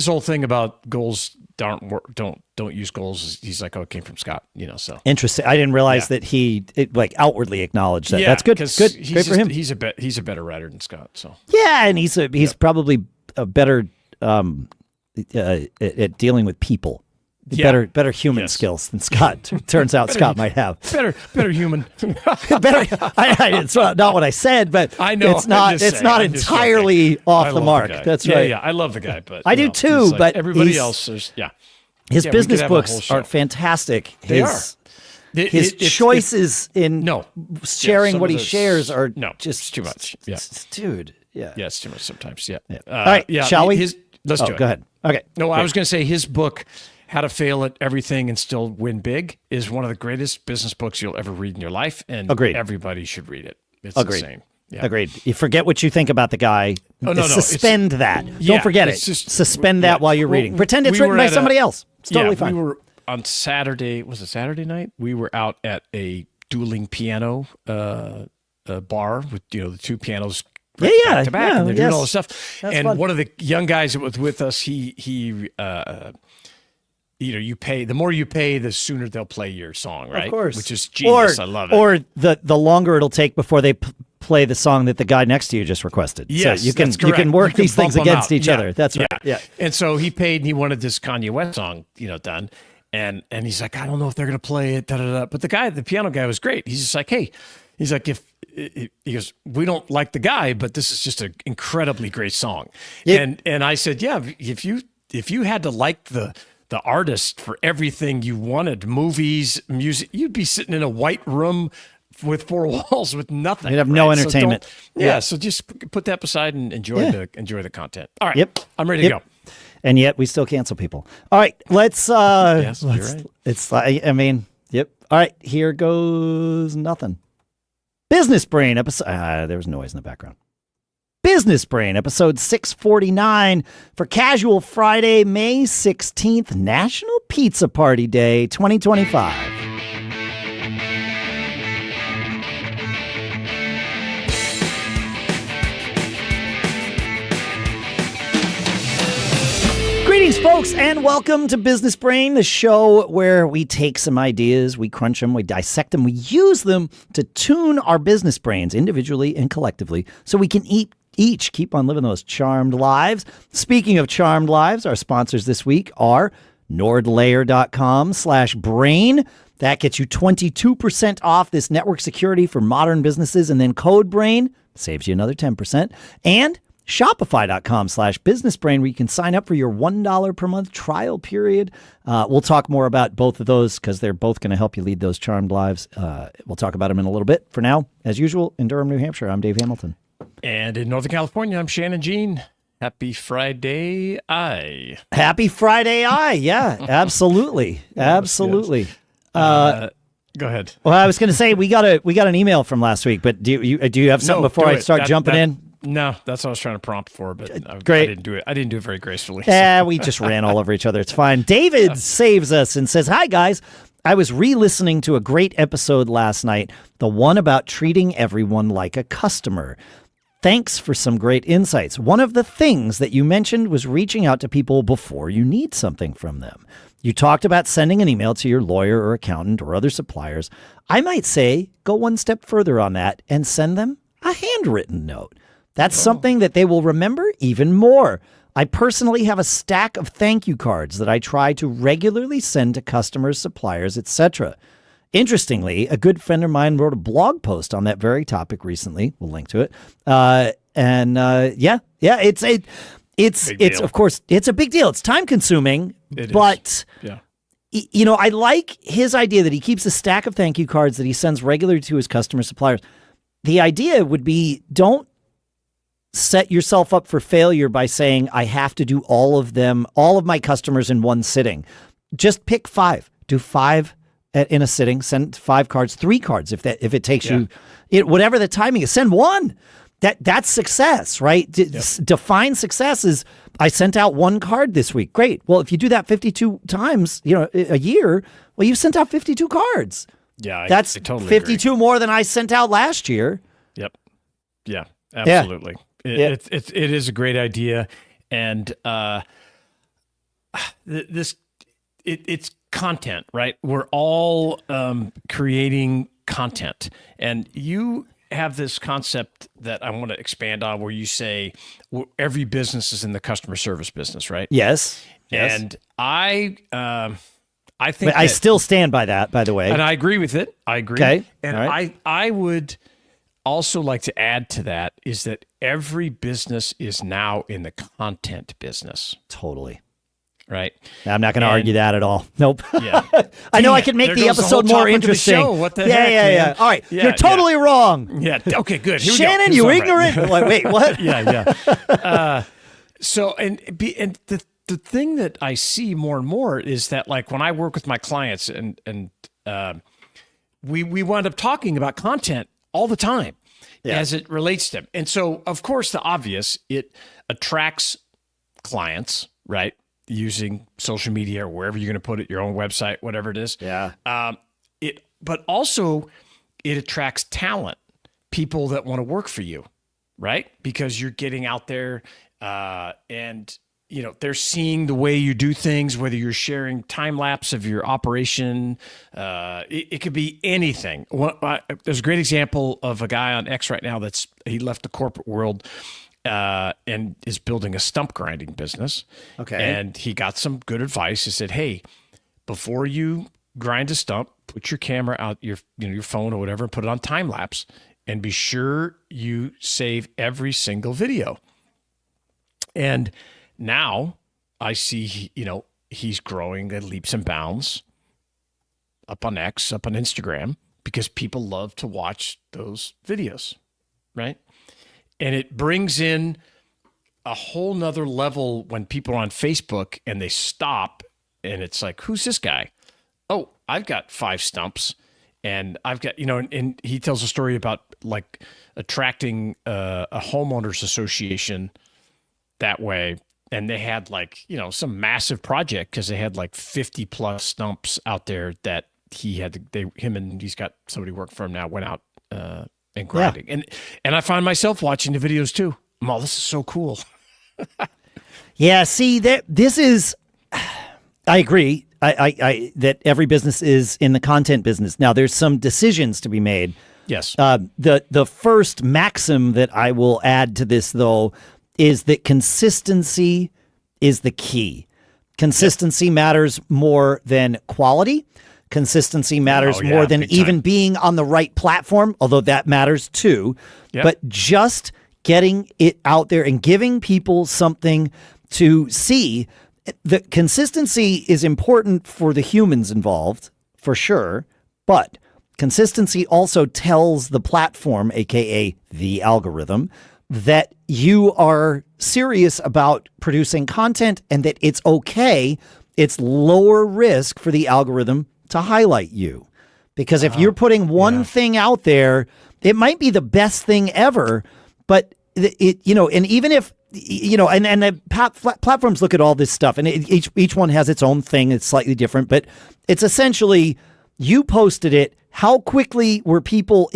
whole thing about goals don't use goals. He's like, oh, it came from Scott. So interesting. I didn't realize that he outwardly acknowowledged that. That's good. Good for him. He's a better writer than Scott. So yeah, and he's probably a better at dealing with people. Better human skills than Scott. Turns out Scott might have better human. It's not what I said, but I know it's not entirely off the mark. That's right. Yeah, I love the guy, but I do too. Like but everybody else, his business books are fantastic. His choices in sharing what he shares are just too much. Yeah, dude. Yeah, it's too much sometimes. Yeah. All right, shall we? Let's do it. Go ahead. Okay. No, I was going to say his book, How to Fail at Everything and Still Win Big, is one of the greatest business books you'll ever read in your life, and everybody should read it. It's insane. Yeah. Agreed. You forget what you think about the guy. Oh, no, Suspend that. Don't forget it. Suspend that while you're reading. Pretend it's written by somebody else. It's totally fine. We were on Saturday. Was it Saturday night? We were out at a dueling piano bar with the two pianos. Back to back, and they're doing all this stuff. That's fun. One of the young guys that was with us, he you pay, the more you pay, the sooner they'll play your song, right? Of course. Which is genius. I love it. Or the longer it'll take before they play the song that the guy next to you just requested. Yes, so you can work these things against each other. That's right. Yeah. And so he paid, and he wanted this Kanye West song, done. And he's like, I don't know if they're going to play it, But the piano guy was great. He's just like, hey, he's like, he goes, we don't like the guy, but this is just an incredibly great song. And I said, yeah, if you had to like the artist for everything you wanted, movies, music, you'd be sitting in a white room with four walls with nothing. You'd have no entertainment. So just put that beside and enjoy the content. All right. Yep. I'm ready to go. And yet we still cancel people. All right, let's yes, you're right. It's like, yep. All right, here goes nothing. Business Brain episode. There was noise in the background. Business Brain episode 649 for Casual Friday, May 16th, National Pizza Party Day 2025. Greetings, folks, and welcome to Business Brain, the show where we take some ideas, we crunch them, we dissect them, we use them to tune our business brains individually and collectively so we can each keep on living those charmed lives. Speaking of charmed lives, our sponsors this week are nordlayer.com/brain. That gets you 22% off this network security for modern businesses, and then code BRAIN saves you another 10%. And Shopify.com/businessbrain, where you can sign up for your $1 per month trial period. We'll talk more about both of those because they're both going to help you lead those charmed lives. We'll talk about them in a little bit. For now, as usual, in Durham, New Hampshire, I'm Dave Hamilton. And in Northern California, I'm Shannon Jean. Happy Friday, Happy Friday, yeah, absolutely. Absolutely. Go ahead. Well, I was going to say, we got an email from last week, but do you have something before I start jumping in? No, that's what I was trying to prompt for, but great. I didn't do it. I didn't do it very gracefully. Yeah, we just ran all over each other. It's fine. David saves us and says, "Hi, guys. I was re-listening to a great episode last night, the one about treating everyone like a customer. Thanks for some great insights. One of the things that you mentioned was reaching out to people before you need something from them. You talked about sending an email to your lawyer or accountant or other suppliers. I might say go one step further on that and send them a handwritten note. That's something that they will remember even more. I personally have a stack of thank you cards that I try to regularly send to customers, suppliers, etc. Interestingly, a good friend of mine wrote a blog post on that very topic recently. We'll link to it. It's of course, it's a big deal. It's time consuming, but I like his idea that he keeps a stack of thank you cards that he sends regularly to his customers, suppliers. The idea would be, don't set yourself up for failure by saying, I have to do all of my customers in one sitting. Just pick 5. Do 5 in a sitting. Send 5 cards, 3 cards if it takes you, whatever the timing is. Send 1. that's success, right? Define success as I sent out one card this week. Great. Well, if you do that 52 times, a year, well, you've sent out 52 cards. Yeah, that's I totally 52 agree. more than I sent out last year. Yep. Yeah, absolutely. Yeah. It is a great idea. And it's content, right? We're all creating content. And you have this concept that I want to expand on where you say every business is in the customer service business, right? Yes. And I think I still stand by that, by the way. And I agree with it. I agree. Okay. And right. I would also like to add to that is that every business is now in the content business. Totally. Right. I'm not going to argue that at all. Nope. Yeah. I know I can make the episode more interesting. What the heck, yeah. All right. You're totally wrong. Yeah. Okay, good. Here Shannon, we go. you ignorant. Like, wait, what? Yeah. So, the thing that I see more and more is that, like, when I work with my clients and we wind up talking about content all the time as it relates to them. And so, of course, the obvious, it attracts clients, right? Using social media or wherever you're going to put it, your own website, whatever it is. Yeah. But also it attracts talent, people that want to work for you, right? Because you're getting out there and they're seeing the way you do things, whether you're sharing time lapse of your operation. It could be anything. There's a great example of a guy on X right now he left the corporate world and is building a stump grinding business. Okay. And he got some good advice. He said, hey, before you grind a stump, put your camera out, your phone or whatever, and put it on time lapse, and be sure you save every single video. And now I see, he's growing at leaps and bounds up on X, up on Instagram, because people love to watch those videos, right? And it brings in a whole nother level when people are on Facebook and they stop and it's like, who's this guy? Oh, I've got 5 stumps and I've got, and he tells a story about like attracting a homeowners association that way. And they had some massive project because they had like 50 plus stumps out there that he's got somebody work for him now, went out, and grinding. Yeah. And I find myself watching the videos too. Oh, this is so cool. Yeah, see, this is, I agree. I that every business is in the content business. Now, there's some decisions to be made. Yes. The first maxim that I will add to this, though, is that consistency is the key. Consistency matters more than quality. Consistency matters more than even being on the right platform, although that matters too. Yep. But just getting it out there and giving people something to see. The consistency is important for the humans involved, for sure, but consistency also tells the platform, aka the algorithm, that you are serious about producing content and that it's okay. It's lower risk for the algorithm to highlight you. Because if you're putting one thing out there, it might be the best thing ever, but and even if, and the platforms look at all this stuff, and each one has its own thing. It's slightly different, but it's essentially, you posted it. How quickly were people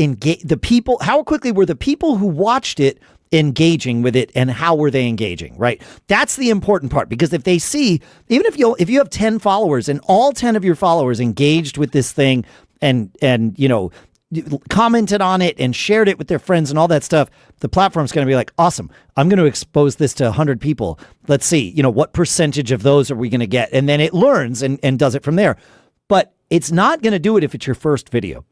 how quickly were the people who watched it engaging with it, and how were they engaging, right? That's the important part, because if they see, even if you have 10 followers and all 10 of your followers engaged with this thing and commented on it and shared it with their friends and all that stuff, the platform's going to be like, awesome, I'm going to expose this to 100 people. Let's see, what percentage of those are we going to get? And then it learns and does it from there. But it's not going to do it if it's your first video.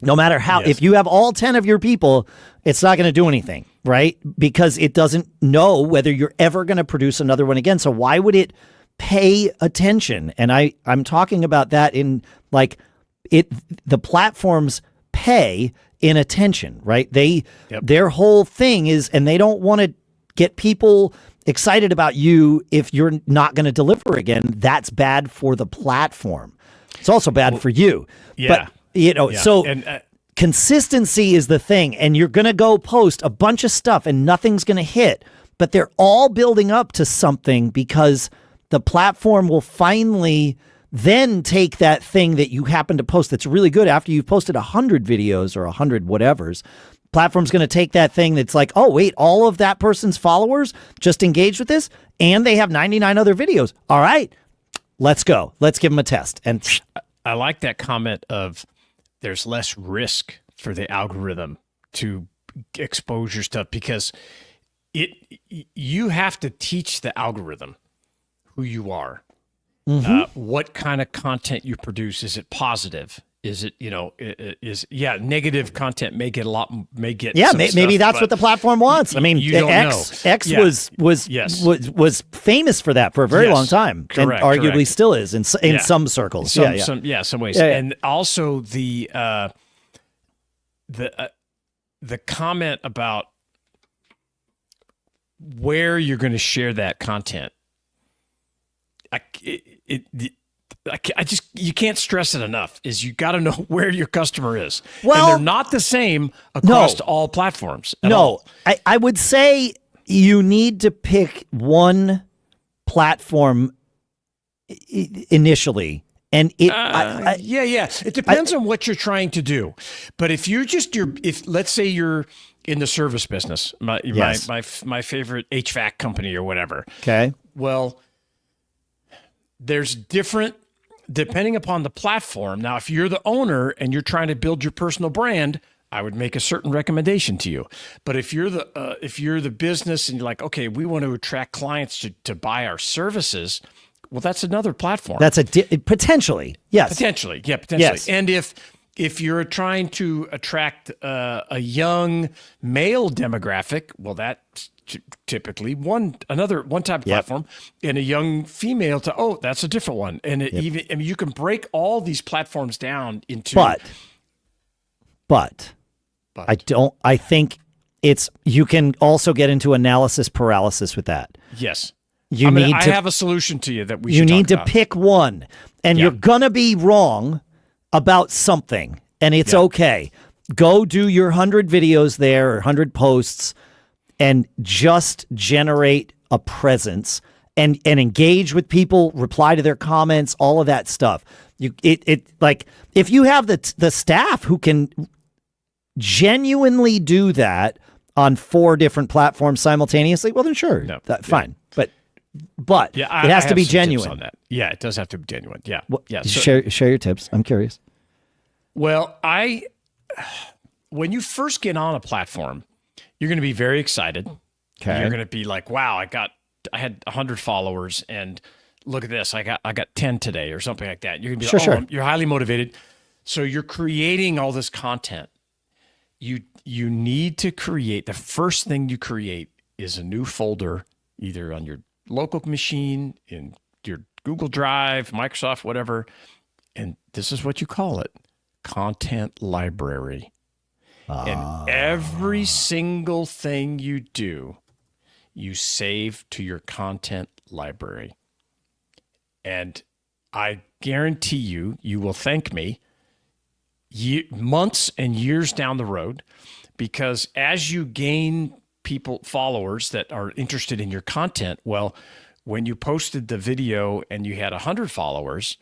No matter how, if you have all 10 of your people, it's not going to do anything, right? Because it doesn't know whether you're ever going to produce another one again. So why would it pay attention? And I'm talking about that in the platforms pay in attention, right? Their whole thing is, and they don't want to get people excited about you if you're not going to deliver again. That's bad for the platform. It's also bad for you. Yeah. But, so consistency is the thing, and you're going to go post a bunch of stuff and nothing's going to hit, but they're all building up to something because the platform will finally then take that thing that you happen to post that's really good after you've posted 100 videos or 100 whatevers. Platform's going to take that thing that's like, oh, wait, all of that person's followers just engaged with this and they have 99 other videos. All right, let's go. Let's give them a test. And I like that comment of there's less risk for the algorithm to expose your stuff because you have to teach the algorithm who you are, what kind of content you produce. Is it positive? Is it, negative content may get maybe stuff, that's what the platform wants. I mean, X was famous for that for a very long time, correct, and arguably still is in some circles. Some ways, and also the comment about where you're going to share that content. You can't stress it enough. Is you got to know where your customer is. Well, and they're not the same across all platforms. I would say you need to pick one platform initially, and it depends on what you're trying to do. But if you're if let's say you're in the service business, my favorite HVAC company or whatever. Okay. Well, there's different. Depending upon the platform. Now, if you're the owner and you're trying to build your personal brand, I would make a certain recommendation to you. But if you're the business and you're like, okay, we want to attract clients to buy our services, well, that's another platform. That's potentially, yes. Potentially. Yes. And if you're trying to attract a young male demographic, well, that's typically one type of platform, and a young female that's a different one. And you can break all these platforms down into. But I think you can also get into analysis paralysis with that. Yes. I have a solution to you that we should You need talk to about. pick one, and you're gonna be wrong about something, and it's okay. Go do your 100 videos there or 100 posts and just generate a presence and engage with people, reply to their comments, all of that stuff. If you have the staff who can genuinely do that on 4 different platforms simultaneously, well then sure, fine. But it has to be genuine. On that. Yeah, it does have to be genuine. Yeah. Share your tips. I'm curious. Well, when you first get on a platform, you're going to be very excited. Okay. You're going to be like, wow, I had 100 followers and look at this. I got 10 today or something like that. You're going to be like, you're highly motivated. So you're creating all this content. You need to create, the first thing you create is a new folder, either on your local machine, in your Google Drive, Microsoft, whatever. And this is what you call it. Content library. And every single thing you do, you save to your content library. And I guarantee you will thank me months and years down the road, because as you gain followers that are interested in your content, well, when you posted the video and you had 100 followers,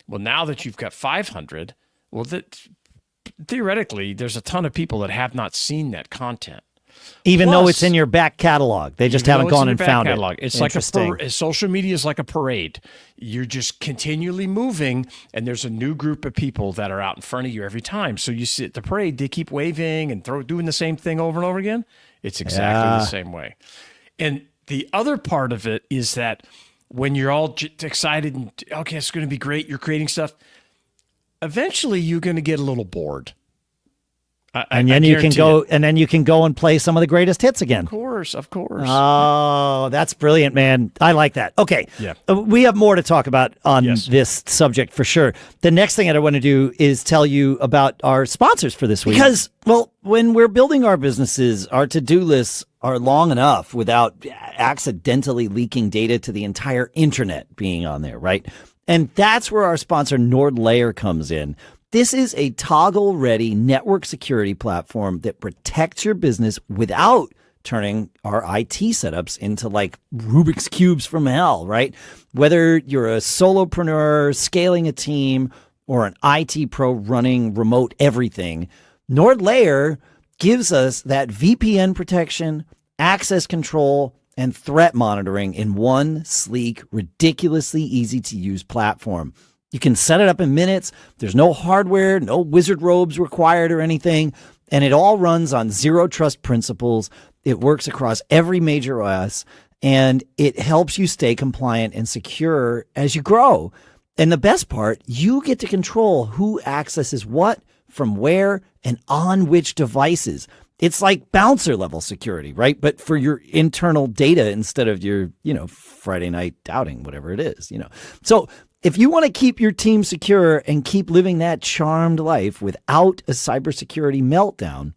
well, now that you've got 500, well, theoretically, there's a ton of people that have not seen that content. Even though it's in your back catalog. They just haven't gone and found it. It's like social media is like a parade. You're just continually moving, and there's a new group of people that are out in front of you every time. So you see at the parade, they keep waving and doing the same thing over and over again. It's exactly the same way. And the other part of it is that when you're all excited and, okay, it's going to be great, you're creating stuff, eventually you're going to get a little bored. And then you can go and play some of the greatest hits again. Of course. Oh, that's brilliant, man. I like that. Okay. Yeah. We have more to talk about on this subject for sure. The next thing I want to do is tell you about our sponsors for this week. Because, well, when we're building our businesses, our to-do lists are long enough without accidentally leaking data to the entire internet being on there, right? And that's where our sponsor NordLayer comes in. This is a toggle-ready network security platform that protects your business without turning our IT setups into like Rubik's Cubes from hell, right? Whether you're a solopreneur scaling a team or an IT pro running remote everything, NordLayer gives us that VPN protection, access control, and threat monitoring in one sleek, ridiculously easy to use platform. You can set it up in minutes. There's no hardware, no wizard robes required or anything. And it all runs on zero trust principles. It works across every major OS, and it helps you stay compliant and secure as you grow. And the best part, you get to control who accesses what, from where, and on which devices. It's like bouncer level security, right? But for your internal data instead of your, Friday night outing, whatever it is, So if you want to keep your team secure and keep living that charmed life without a cybersecurity meltdown,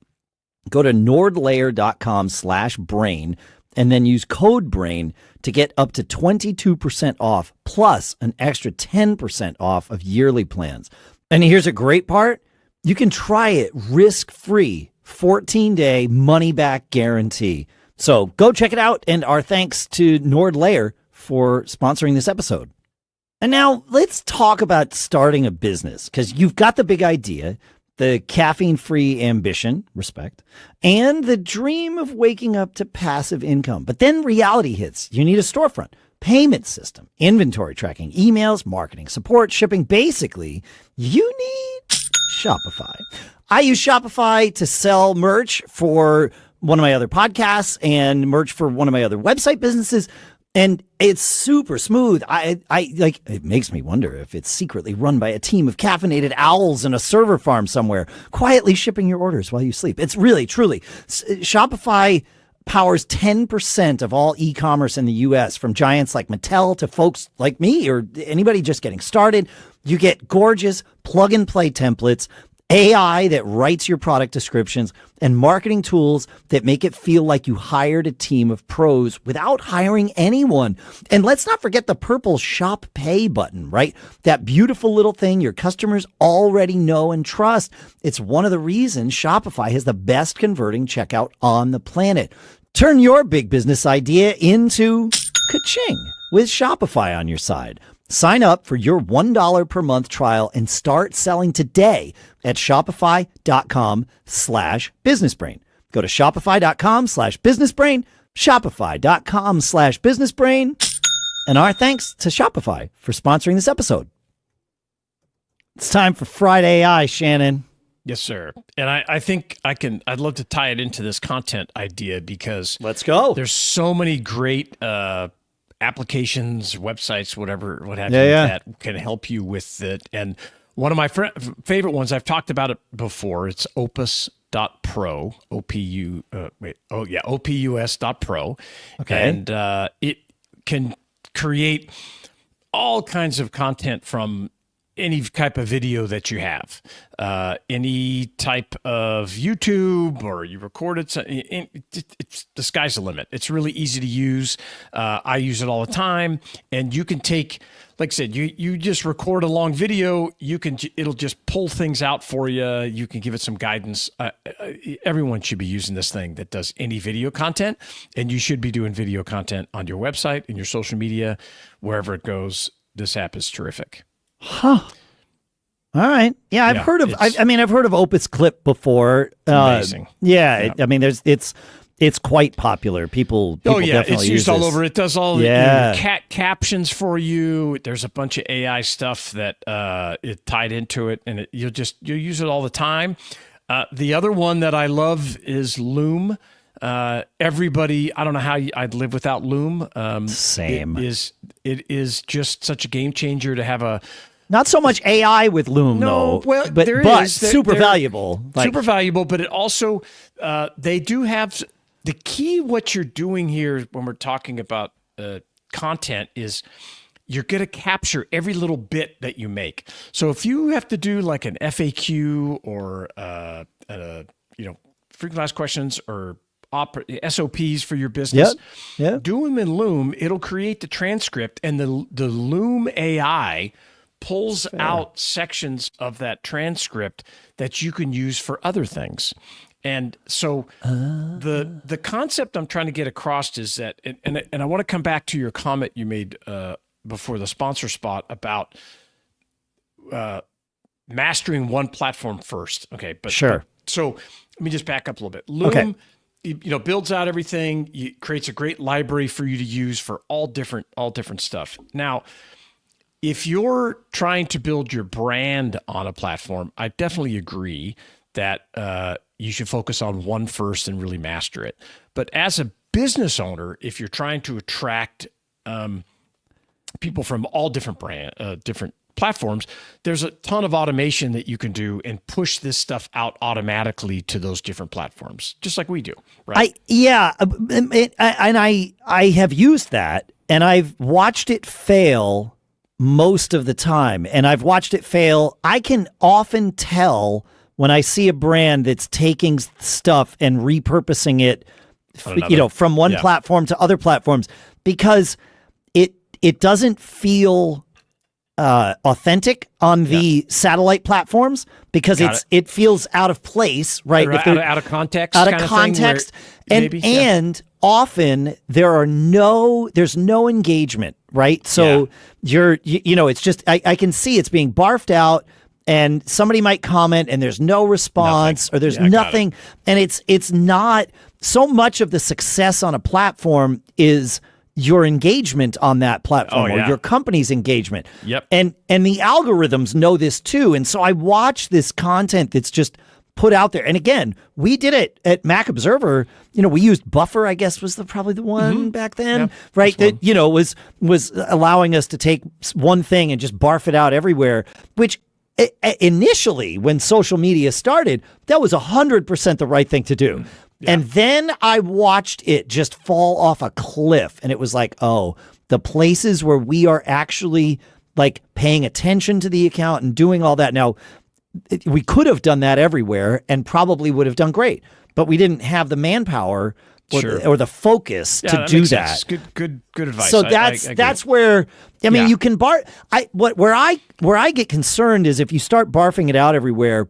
go to nordlayer.com/brain and then use code BRAIN to get up to 22% off plus an extra 10% off of yearly plans. And here's a great part. You can try it risk-free, 14-day money-back guarantee. So go check it out, and our thanks to NordLayer for sponsoring this episode. And now let's talk about starting a business, because you've got the big idea, the caffeine-free ambition, respect, and the dream of waking up to passive income. But then reality hits. You need a storefront, payment system, inventory tracking, emails, marketing, support, shipping. Basically, you need Shopify. I use Shopify to sell merch for one of my other podcasts and merch for one of my other website businesses. And it's super smooth. I like, it makes me wonder if it's secretly run by a team of caffeinated owls in a server farm somewhere, quietly shipping your orders while you sleep. It's really, truly, Shopify powers 10% of all e-commerce in the US, from giants like Mattel to folks like me or anybody just getting started. You get gorgeous plug-and-play templates, AI that writes your product descriptions, and marketing tools that make it feel like you hired a team of pros without hiring anyone. And let's not forget the purple Shop Pay button, right? That beautiful little thing your customers already know and trust. It's one of the reasons Shopify has the best converting checkout on the planet. Turn your big business idea into ka-ching with Shopify on your side. Sign up for your $1 per month trial and start selling today at shopify.com/businessbrain. Go to shopify.com/businessbrain, shopify.com/businessbrain. And our thanks to Shopify for sponsoring this episode. It's time for Friday AI, Shannon. Yes, sir. And I think I'd love to tie it into this content idea, because let's go. There's so many great applications, websites, what have you, that can help you with it. And one of my favorite ones, I've talked about it before, it's opus.pro, opus.pro. Okay. And it can create all kinds of content from any type of video that you have, any type of YouTube, or you record it. It's the sky's the limit. It's really easy to use. I use it all the time, and you can take, like I said, you just record a long video. It'll just pull things out for you. You can give it some guidance. Everyone should be using this thing that does any video content, and you should be doing video content on your website and your social media, wherever it goes. This app is terrific. Huh. All right. Yeah, I've heard of. I've heard of Opus Clip before. Amazing. Yeah. It's quite popular. People definitely it's used all over. It does all the cat captions for you. There's a bunch of AI stuff that it tied into it, and you'll use it all the time. The other one that I love is Loom. Everybody, I don't know how I'd live without Loom. Same. It is just such a game changer to have a. Not so much AI with Loom, though. Well, but super valuable. Super valuable, but it also, they do have, the key what you're doing here when we're talking about content is you're going to capture every little bit that you make. So if you have to do like an FAQ or, frequently asked questions or SOPs for your business, do them in Loom. It'll create the transcript, and the Loom AI pulls out sections of that transcript that you can use for other things. And so the concept I'm trying to get across is that, and I want to come back to your comment you made before the sponsor spot about mastering one platform first. Okay, but sure. So let me just back up a little bit. Loom, builds out everything. Creates a great library for you to use for all different stuff. Now, if you're trying to build your brand on a platform, I definitely agree that you should focus on one first and really master it. But as a business owner, if you're trying to attract people from all different different platforms, there's a ton of automation that you can do and push this stuff out automatically to those different platforms, just like we do, right? I have used that, and I've watched it fail most of the time, and I've watched it fail. I can often tell when I see a brand that's taking stuff and repurposing it, from one platform to other platforms, because it doesn't feel authentic on the satellite platforms, because it feels out of place, right? If out of context, and often there's no engagement, right? So it's just I can see it's being barfed out, and somebody might comment and there's no response, or there's nothing, and it's not so much of the success on a platform is your engagement on that platform or your company's engagement. Yep. And the algorithms know this too. And so I watch this content that's just put out there. And again, we did it at Mac Observer. We used Buffer, I guess was probably the one back then, right? That, was allowing us to take one thing and just barf it out everywhere, which initially when social media started, that was 100% the right thing to do. Yeah. And then I watched it just fall off a cliff, and it was like, the places where we are actually like paying attention to the account and doing all that. Now, we could have done that everywhere and probably would have done great, but we didn't have the manpower or the focus to do that. Good advice. So that's where you can where I get concerned is if you start barfing it out everywhere,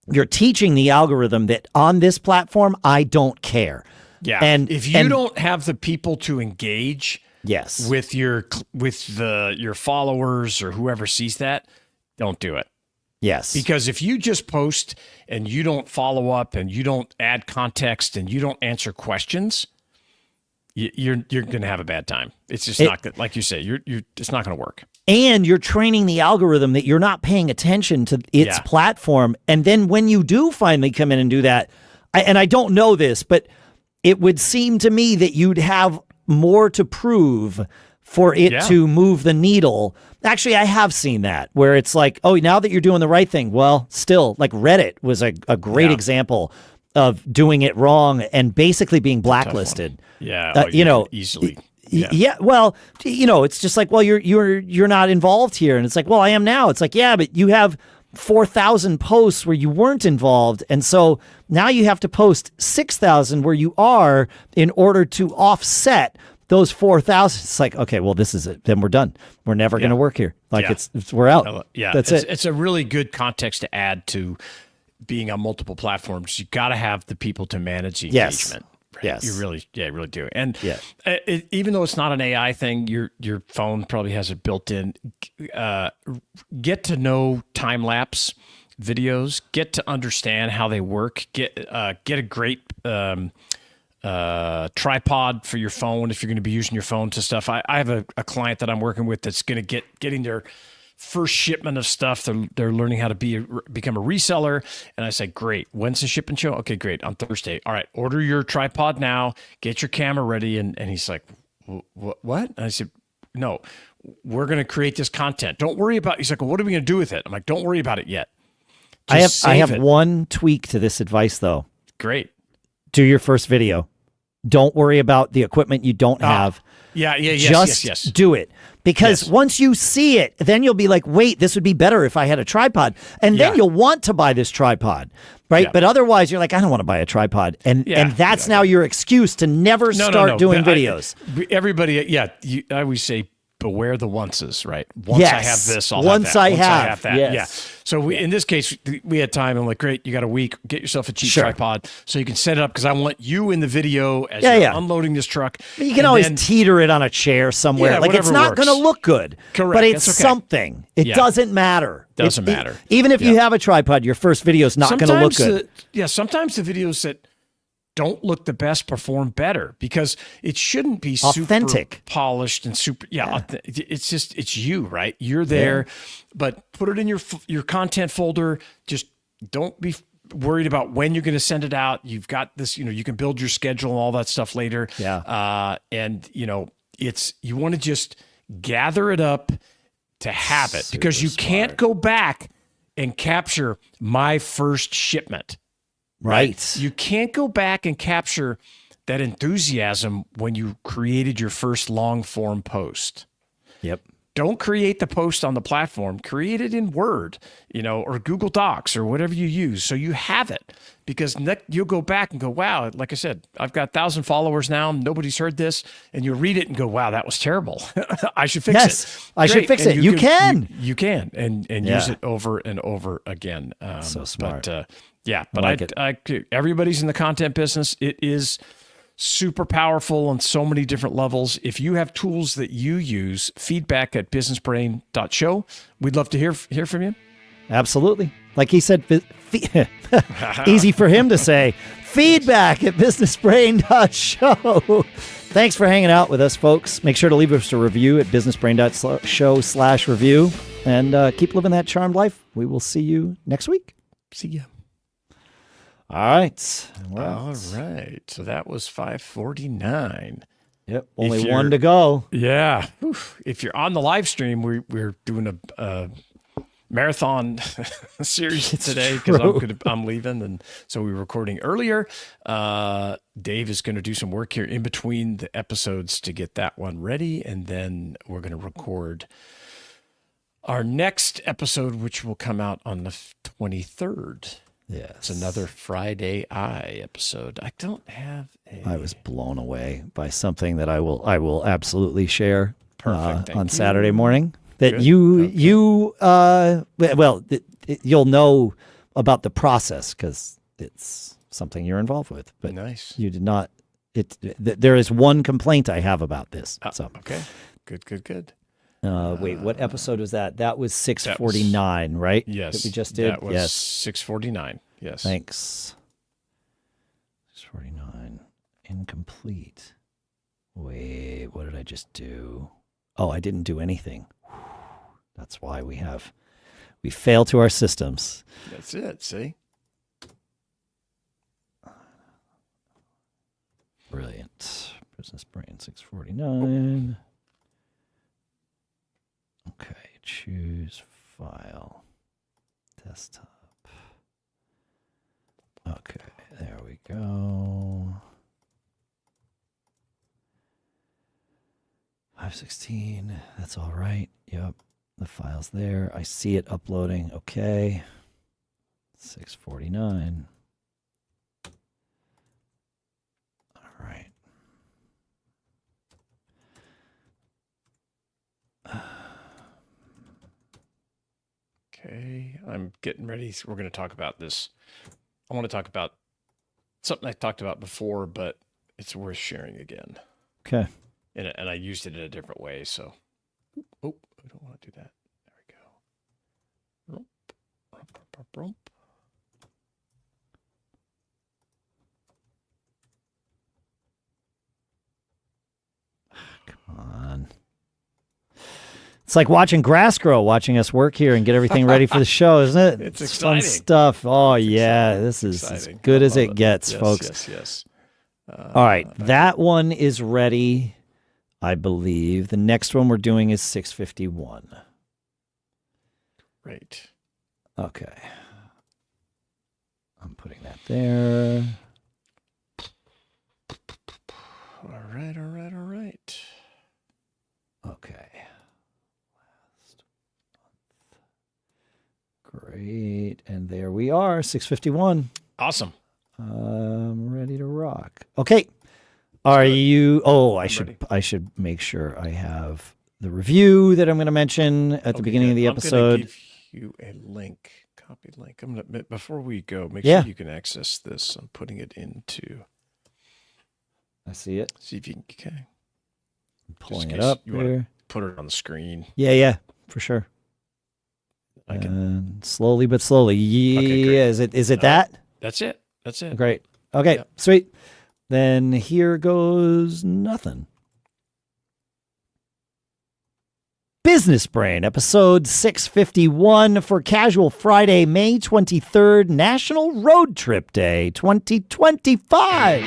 you're teaching the algorithm that on this platform, I don't care. Yeah. And if you don't have the people to engage with your followers or whoever sees that, don't do it. Yes. Because if you just post and you don't follow up and you don't add context and you don't answer questions, you're going to have a bad time. It's just not good. Like you say, it's not going to work. And you're training the algorithm that you're not paying attention to its platform. And then when you do finally come in and do that, and I don't know this, but it would seem to me that you'd have more to prove for it to move the needle. Actually, I have seen that where it's like, now that you're doing the right thing. Well, still, like Reddit was a great example of doing it wrong and basically being blacklisted. Yeah, easily. Well, it's just like, well, you're not involved here, and it's like, well, I am now. It's like, yeah, but you have 4,000 posts where you weren't involved, and so now you have to post 6,000 where you are in order to offset those 4,000. It's like, okay, well, this is it. Then we're done. We're never going to work here. Like we're out. That's it. It's a really good context to add to being on multiple platforms. You got to have the people to manage the engagement. Right? Yes, you really do. And even though it's not an AI thing, your phone probably has it built in. Get to know time lapse videos. Get to understand how they work. Get a great tripod for your phone if you're going to be using your phone to stuff. I have a client that I'm working with that's going to getting their first shipment of stuff. They're learning how to become a reseller. And I said, great. When's the shipping show? Okay, great. On Thursday. All right. Order your tripod now. Get your camera ready. And he's like, what? And I said, no, we're going to create this content. Don't worry about it. He's like, well, what are we going to do with it? I'm like, don't worry about it yet. I have one tweak to this advice though. Great. Do your first video. Don't worry about the equipment you don't have. Just do it. Because once you see it, then you'll be like, wait, this would be better if I had a tripod. And then you'll want to buy this tripod, right? Yeah. But otherwise, you're like, I don't want to buy a tripod. And that's now your excuse to never start doing videos. Everybody, I always say, beware the onces, right? Once I have this, I'll Once have that. I Once I have that. yes. Yeah. So in this case, we had time. I'm like, great, you got a week. Get yourself a cheap tripod so you can set it up because I want you in the video as you're unloading this truck. But you can always teeter it on a chair somewhere. Yeah, like it's not going to look good. Correct. But it's something. It doesn't matter. Doesn't matter. Even if you have a tripod, your first video is not going to look good. Sometimes the videos that don't look the best perform better because it shouldn't be authentic, super polished and super. It's just, it's you, right? You're there, but put it in your content folder. Just don't be worried about when you're going to send it out. You've got this, you can build your schedule and all that stuff later. And you want to just gather it up to have it because you can't go back and capture my first shipment. Right. You can't go back and capture that enthusiasm when you created your first long form post. Yep. Don't create the post on the platform. Create it in Word, or Google Docs or whatever you use so you have it. Because you'll go back and go, wow, like I said, I've got 1,000 followers now. Nobody's heard this. And you'll read it and go, wow, that was terrible. I should fix it. I should fix it. You can. You can and use it over and over again. So smart. But everybody's in the content business. It is super powerful on so many different levels. If you have tools that you use, feedback@businessbrain.show. We'd love to hear from you. Absolutely. Like he said, easy for him to say, feedback@businessbrain.show. Thanks for hanging out with us, folks. Make sure to leave us a review at businessbrain.show/review and keep living that charmed life. We will see you next week. See ya. All right. All right. So that was 5:49. Yep. Only one to go. Yeah. If you're on the live stream, we're doing a marathon series today because I'm leaving, and so we're recording earlier. Dave is going to do some work here in between the episodes to get that one ready, and then we're going to record our next episode, which will come out on the 23rd. Yes. It's another Friday Eye episode. I don't have I was blown away by something that I will absolutely share on Saturday morning. That you'll know about the process because it's something you're involved with. But nice. You did not. There is one complaint I have about this. Okay. Good. Wait, what episode was that? That was 649, right? Yes. That we just did? That was 649. Yes. Thanks. 649. Incomplete. Wait, what did I just do? Oh, I didn't do anything. That's why we fail to our systems. That's it, see? Brilliant. Business Brain 649. Okay, choose file. Desktop. Okay, there we go. 516, that's all right. Yep, the file's there. I see it uploading. Okay. 649. All right. Okay, I'm getting ready. We're going to talk about this. I want to talk about something I talked about before, but it's worth sharing again. Okay. And I used it in a different way, so. Oh, I don't want to do that. There we go. Rump. Come on. It's like watching grass grow, watching us work here and get everything ready for the show, isn't it? It's exciting. Fun stuff. Oh, yeah. This is as good as it gets, folks. Yes. All right. That one is ready, I believe. The next one we're doing is 651. Right. Okay. I'm putting that there. All right. Okay. Great. And there we are, 651. Awesome. I'm ready to rock. Okay. Are you I should make sure I have the review that I'm going to mention at the beginning of the episode. I'm going to give you a link, copy link. Before we go, make sure you can access this. I'm putting it into. I see it. See if you can. Okay. Pulling it up here. Put it on the screen. Yeah, for sure. I can slowly but slowly. Yeah, okay, is it that? That's it. Great. Okay, sweet. Then here goes nothing. Business Brain, episode 651 for Casual Friday, May 23rd, National Road Trip Day 2025.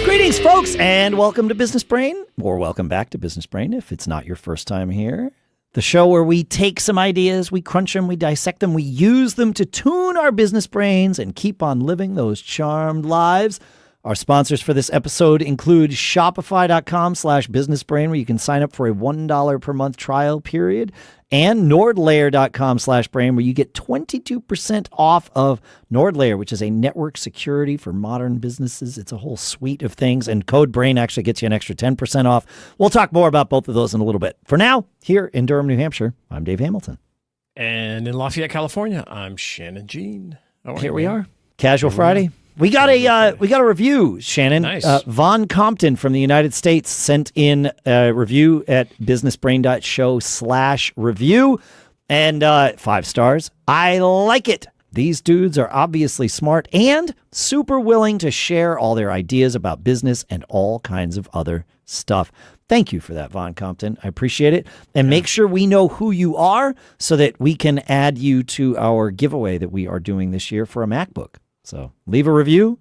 Greetings, folks, and welcome to Business Brain, or welcome back to Business Brain if it's not your first time here. The show where we take some ideas, we crunch them, we dissect them, we use them to tune our business brains and keep on living those charmed lives. Our sponsors for this episode include Shopify.com/businessbrain, where you can sign up for a $1 per month trial period, and Nordlayer.com/brain, where you get 22% off of Nordlayer, which is a network security for modern businesses. It's a whole suite of things, and code BRAIN actually gets you an extra 10% off. We'll talk more about both of those in a little bit. For now, here in Durham, New Hampshire, I'm Dave Hamilton. And in Lafayette, California, I'm Shannon Jean. Here we are. Casual Friday. We got a review, Shannon. Nice. Von Compton from the United States sent in a review at businessbrain.show/review, and 5 stars. I like it. These dudes are obviously smart and super willing to share all their ideas about business and all kinds of other stuff. Thank you for that, Von Compton. I appreciate it. And make sure we know who you are so that we can add you to our giveaway that we are doing this year for a MacBook. So leave a review.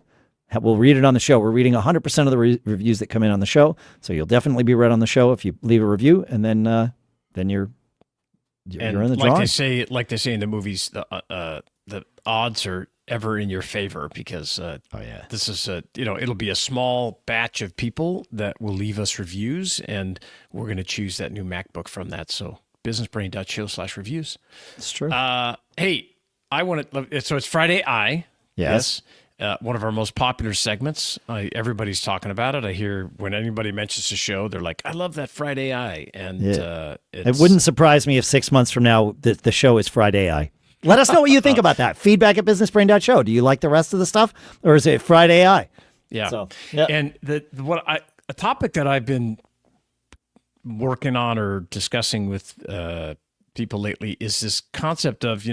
We'll read it on the show. We're reading 100% of the reviews that come in on the show. So you'll definitely be read on the show if you leave a review, and then you're in the drawing. Like they say in the movies, the odds are ever in your favor because this is it'll be a small batch of people that will leave us reviews, and we're going to choose that new MacBook from that. So businessbrain.show/reviews. It's true. Hey, so it's Friday. Yes. One of our most popular segments. Everybody's talking about it. I hear when anybody mentions the show, they're like, I love that Friday Eye. And it wouldn't surprise me if 6 months from now the show is Friday Eye. Let us know what you think about that. Feedback at businessbrain.show. Do you like the rest of the stuff, or is it Friday Eye? Yeah. So, And a topic that I've been working on or discussing with people lately is this concept of,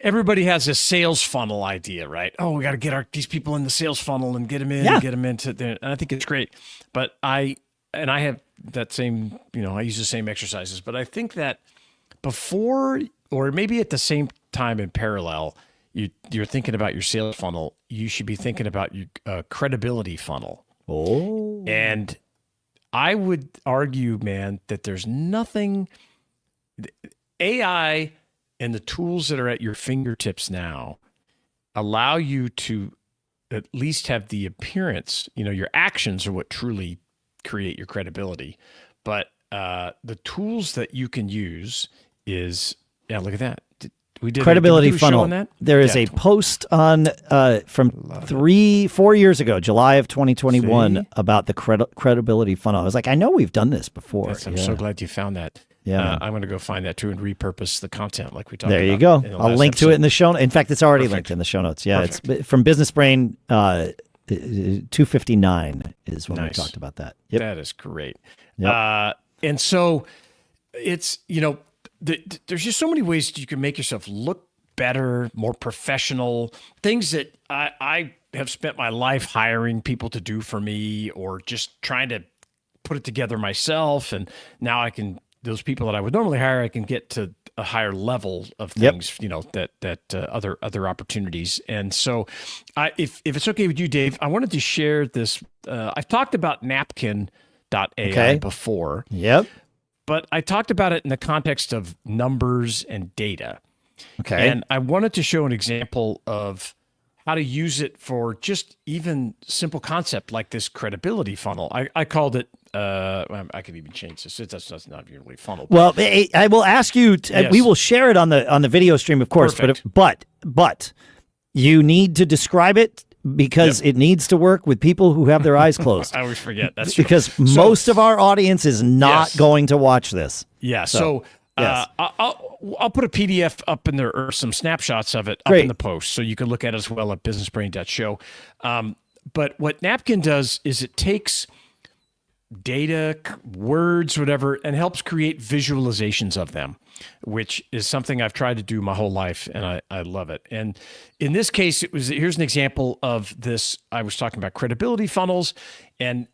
everybody has this sales funnel idea, right? Oh, we got to get these people in the sales funnel and get them in and get them into there. And I think it's great. But I have that same, I use the same exercises, but I think that before, or maybe at the same time in parallel, you're thinking about your sales funnel, you should be thinking about your credibility funnel. Oh. And I would argue, man, that there's nothing, AI and the tools that are at your fingertips now allow you to at least have the appearance, your actions are what truly create your credibility. But the tools that you can use is, look at that. We did credibility a funnel. On that? There is a post on from 4 years ago, July of 2021, about the credibility funnel. I was like, I know we've done this before. Yes, I'm so glad you found that. Yeah, I'm going to go find that too and repurpose the content like we talked about. There you go. I'll link to it in the show. In fact, it's already linked in the show notes. Yeah, Perfect. It's from Business Brain 259 is when we talked about that. Yep. That is great. Yep. And so it's, there's just so many ways you can make yourself look better, more professional, things that I have spent my life hiring people to do for me or just trying to put it together myself. And now those people that I would normally hire, I can get to a higher level of things, other opportunities. And so if it's okay with you, Dave, I wanted to share this. I've talked about napkin.ai before. Yep. But I talked about it in the context of numbers and data. Okay. And I wanted to show an example of how to use it for just even simple concept like this credibility funnel. I called it I could even change this. That's not even really funnel. Well, I will ask you. Yes. We will share it on the video stream, of course. Perfect. But you need to describe it because it needs to work with people who have their eyes closed. I always forget. That's true. Because most of our audience is not going to watch this. Yeah. So yes. I'll put a PDF up in there or some snapshots of it up Great. in the post, so you can look at it as well at businessbrain.show. But what Napkin does is it takes data, words, whatever, and helps create visualizations of them, which is something I've tried to do my whole life, and I love it. And in this case, here's an example of this. I was talking about credibility funnels, and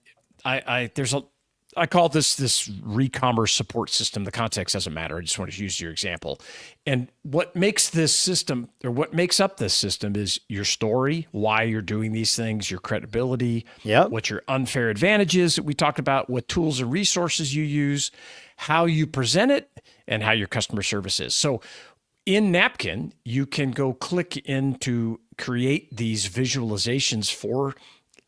I call this re-commerce support system. The context doesn't matter. I just want to use your example. And what makes this system, or what makes up this system, is your story, why you're doing these things, your credibility, what your unfair advantages that we talked about, what tools and resources you use, how you present it, and how your customer service is. So in Napkin, you can go click into create these visualizations for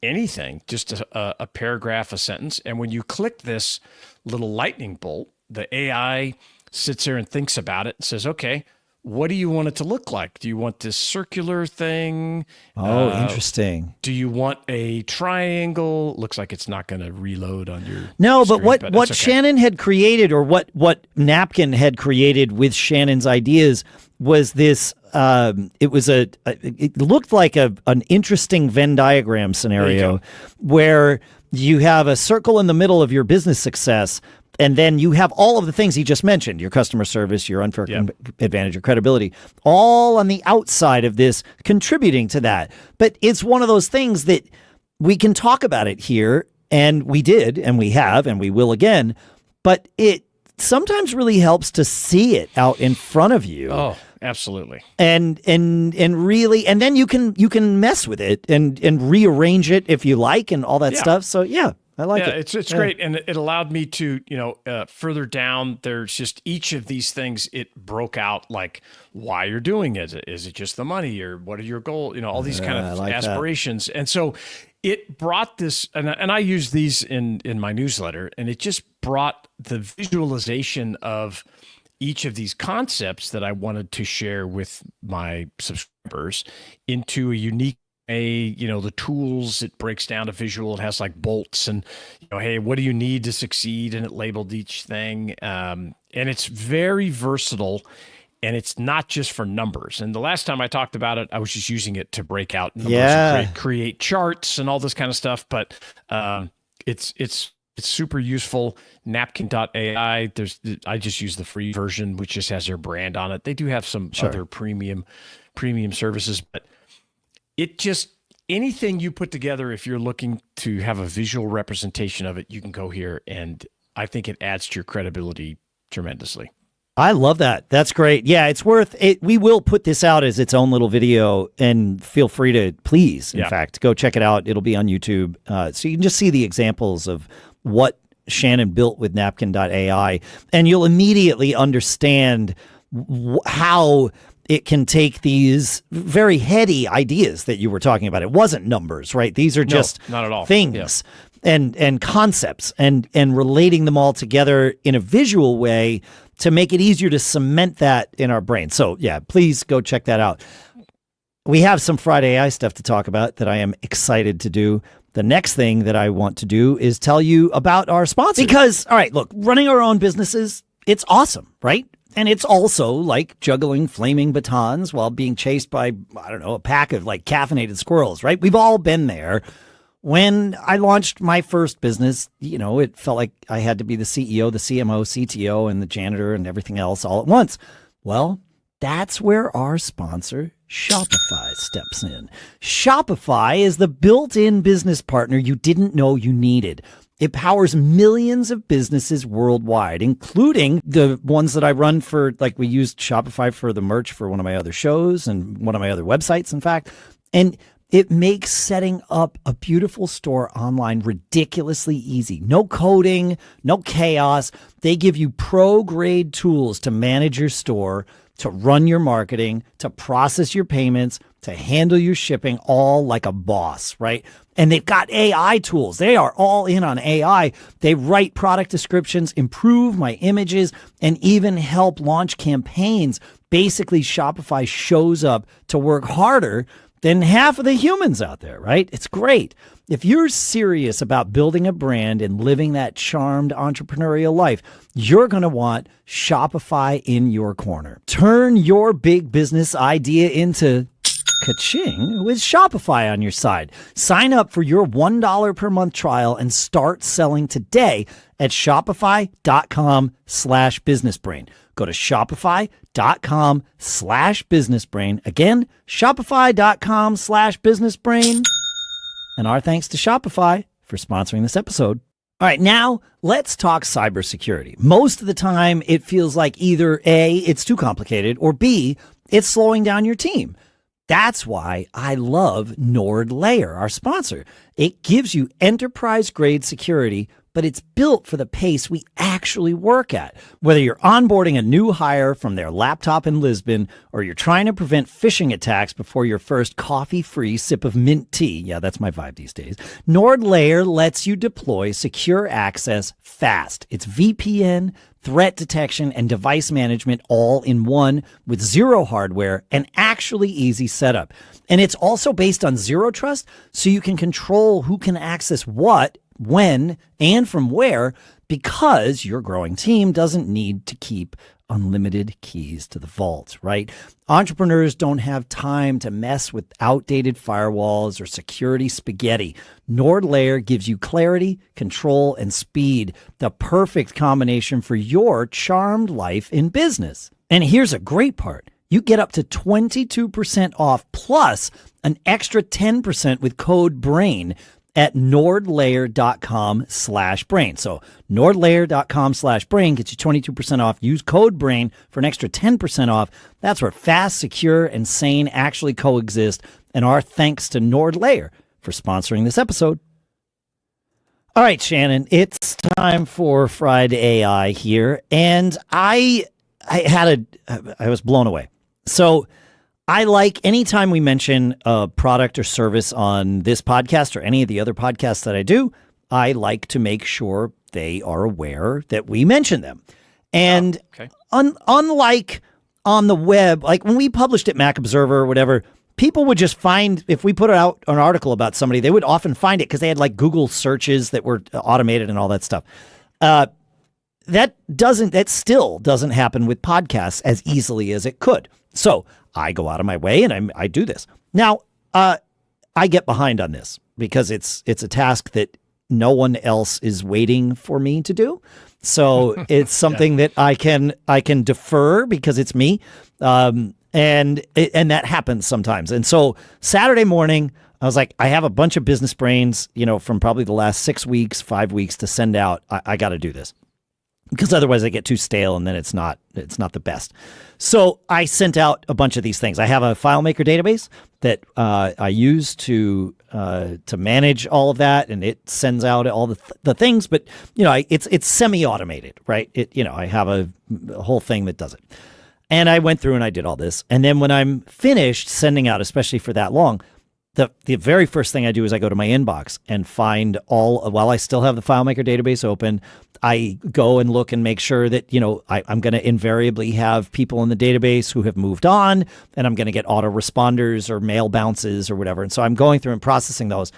anything, just a paragraph, a sentence. And when you click this little lightning bolt, the AI sits there and thinks about it and says, okay, what do you want it to look like? Do you want this circular thing? Oh, interesting. Do you want a triangle? Looks like it's not going to reload on your screen, but what okay. Shannon had created, or what Napkin had created with Shannon's ideas, was this. It looked like an interesting Venn diagram scenario where you have a circle in the middle of your business success, and then you have all of the things he just mentioned: your customer service, your unfair advantage, your credibility, all on the outside of this, contributing to that. But it's one of those things that we can talk about it here, and we did, and we have, and we will again. But it sometimes really helps to see it out in front of you. Oh, absolutely. And really, and then you can mess with it and rearrange it if you like, and all that stuff. So I like it. It's great. And it allowed me to, further down, there's just each of these things, it broke out like why you're doing it. Is it just the money, or what are your goals? All these kind of aspirations. That. And so it brought this, and I use these in my newsletter, and it just brought the visualization of each of these concepts that I wanted to share with my subscribers into a unique way. The tools, it breaks down to visual. It has like bolts and, hey, what do you need to succeed? And it labeled each thing. And it's very versatile, and it's not just for numbers. And the last time I talked about it, I was just using it to break out numbers and create charts and all this kind of stuff. But it's super useful. Napkin.ai. I just use the free version, which just has their brand on it. They do have some other premium services, but it just, anything you put together, if you're looking to have a visual representation of it, you can go here, and I think it adds to your credibility tremendously. I love that. That's great. Yeah, it's worth it. We will put this out as its own little video, and feel free to please, in fact, go check it out. It'll be on YouTube. So you can just see the examples of what Shannon built with napkin.ai, and you'll immediately understand how it can take these very heady ideas that you were talking about. It wasn't numbers, right? These are just not at all. Things and concepts, and relating them all together in a visual way to make it easier to cement that in our brain. So please go check that out. We have some Friday AI stuff to talk about that I am excited to do. The next thing that I want to do is tell you about our sponsor. Because, all right, look, running our own businesses, it's awesome, right? And it's also like juggling flaming batons while being chased by, a pack of like caffeinated squirrels, right? We've all been there. When I launched my first business, it felt like I had to be the CEO, the CMO, CTO, and the janitor and everything else all at once. Well, that's where our sponsor, Shopify, steps in. Shopify is the built-in business partner you didn't know you needed. It powers millions of businesses worldwide, including the ones that I run for, like we used Shopify for the merch for one of my other shows and one of my other websites, in fact. And it makes setting up a beautiful store online ridiculously easy. No coding, no chaos. They give you pro-grade tools to manage your store, to run your marketing, to process your payments, to handle your shipping all like a boss, right? And they've got AI tools. They are all in on AI. They write product descriptions, improve my images, and even help launch campaigns. Basically, Shopify shows up to work harder than half of the humans out there, right? It's great. If you're serious about building a brand and living that charmed entrepreneurial life, you're going to want Shopify in your corner. Turn your big business idea into ka-ching with Shopify on your side. Sign up for your $1 per month trial and start selling today at shopify.com/businessbrain. Go to shopify.com/businessbrain. Again, shopify.com/businessbrain. And our thanks to Shopify for sponsoring this episode. All right, now let's talk cybersecurity. Most of the time, it feels like either A, it's too complicated, or B, it's slowing down your team. That's why I love NordLayer, our sponsor. It gives you enterprise-grade security, but it's built for the pace we actually work at. Whether you're onboarding a new hire from their laptop in Lisbon, or you're trying to prevent phishing attacks before your first coffee-free sip of mint tea, yeah, that's my vibe these days, NordLayer lets you deploy secure access fast. It's VPN, threat detection, and device management all in one with zero hardware and actually easy setup. And it's also based on zero trust, so you can control who can access what, when, and from where, because your growing team doesn't need to keep unlimited keys to the vault, right? Entrepreneurs don't have time to mess with outdated firewalls or security spaghetti. NordLayer gives you clarity, control, and speed, the perfect combination for your charmed life in business. And here's a great part. You get up to 22% off plus an extra 10% with code BRAIN at nordlayer.com/brain. So nordlayer.com/brain gets you 22% off. Use code BRAIN for an extra 10% off. That's where fast, secure, and sane actually coexist. And our thanks to NordLayer for sponsoring this episode. All right, Shannon, it's time for Fried AI here. And I was blown away. So I like anytime we mention a product or service on this podcast or any of the other podcasts that I do, I like to make sure they are aware that we mention them. And unlike on the web, like when we published at Mac Observer or whatever, people would just find, if we put out an article about somebody, they would often find it because they had like Google searches that were automated and all that stuff. That still doesn't happen with podcasts as easily as it could. So I go out of my way and I do this. Now, I get behind on this because it's a task that no one else is waiting for me to do. So it's something that I can defer because it's me. And that happens sometimes. And so Saturday morning, I was like, I have a bunch of business brains, from probably the last 6 weeks, 5 weeks to send out. I got to do this. Because otherwise I get too stale and then it's not the best. So I sent out a bunch of these things. I have a FileMaker database that I use to manage all of that, and it sends out all the things. But it's semi-automated, right? I have a whole thing that does it. And I went through and I did all this. And then when I'm finished sending out, especially for that long, the very first thing I do is I go to my inbox and find while I still have the FileMaker database open, I go and look and make sure that, I'm going to invariably have people in the database who have moved on, and I'm going to get autoresponders or mail bounces or whatever. And so I'm going through and processing those.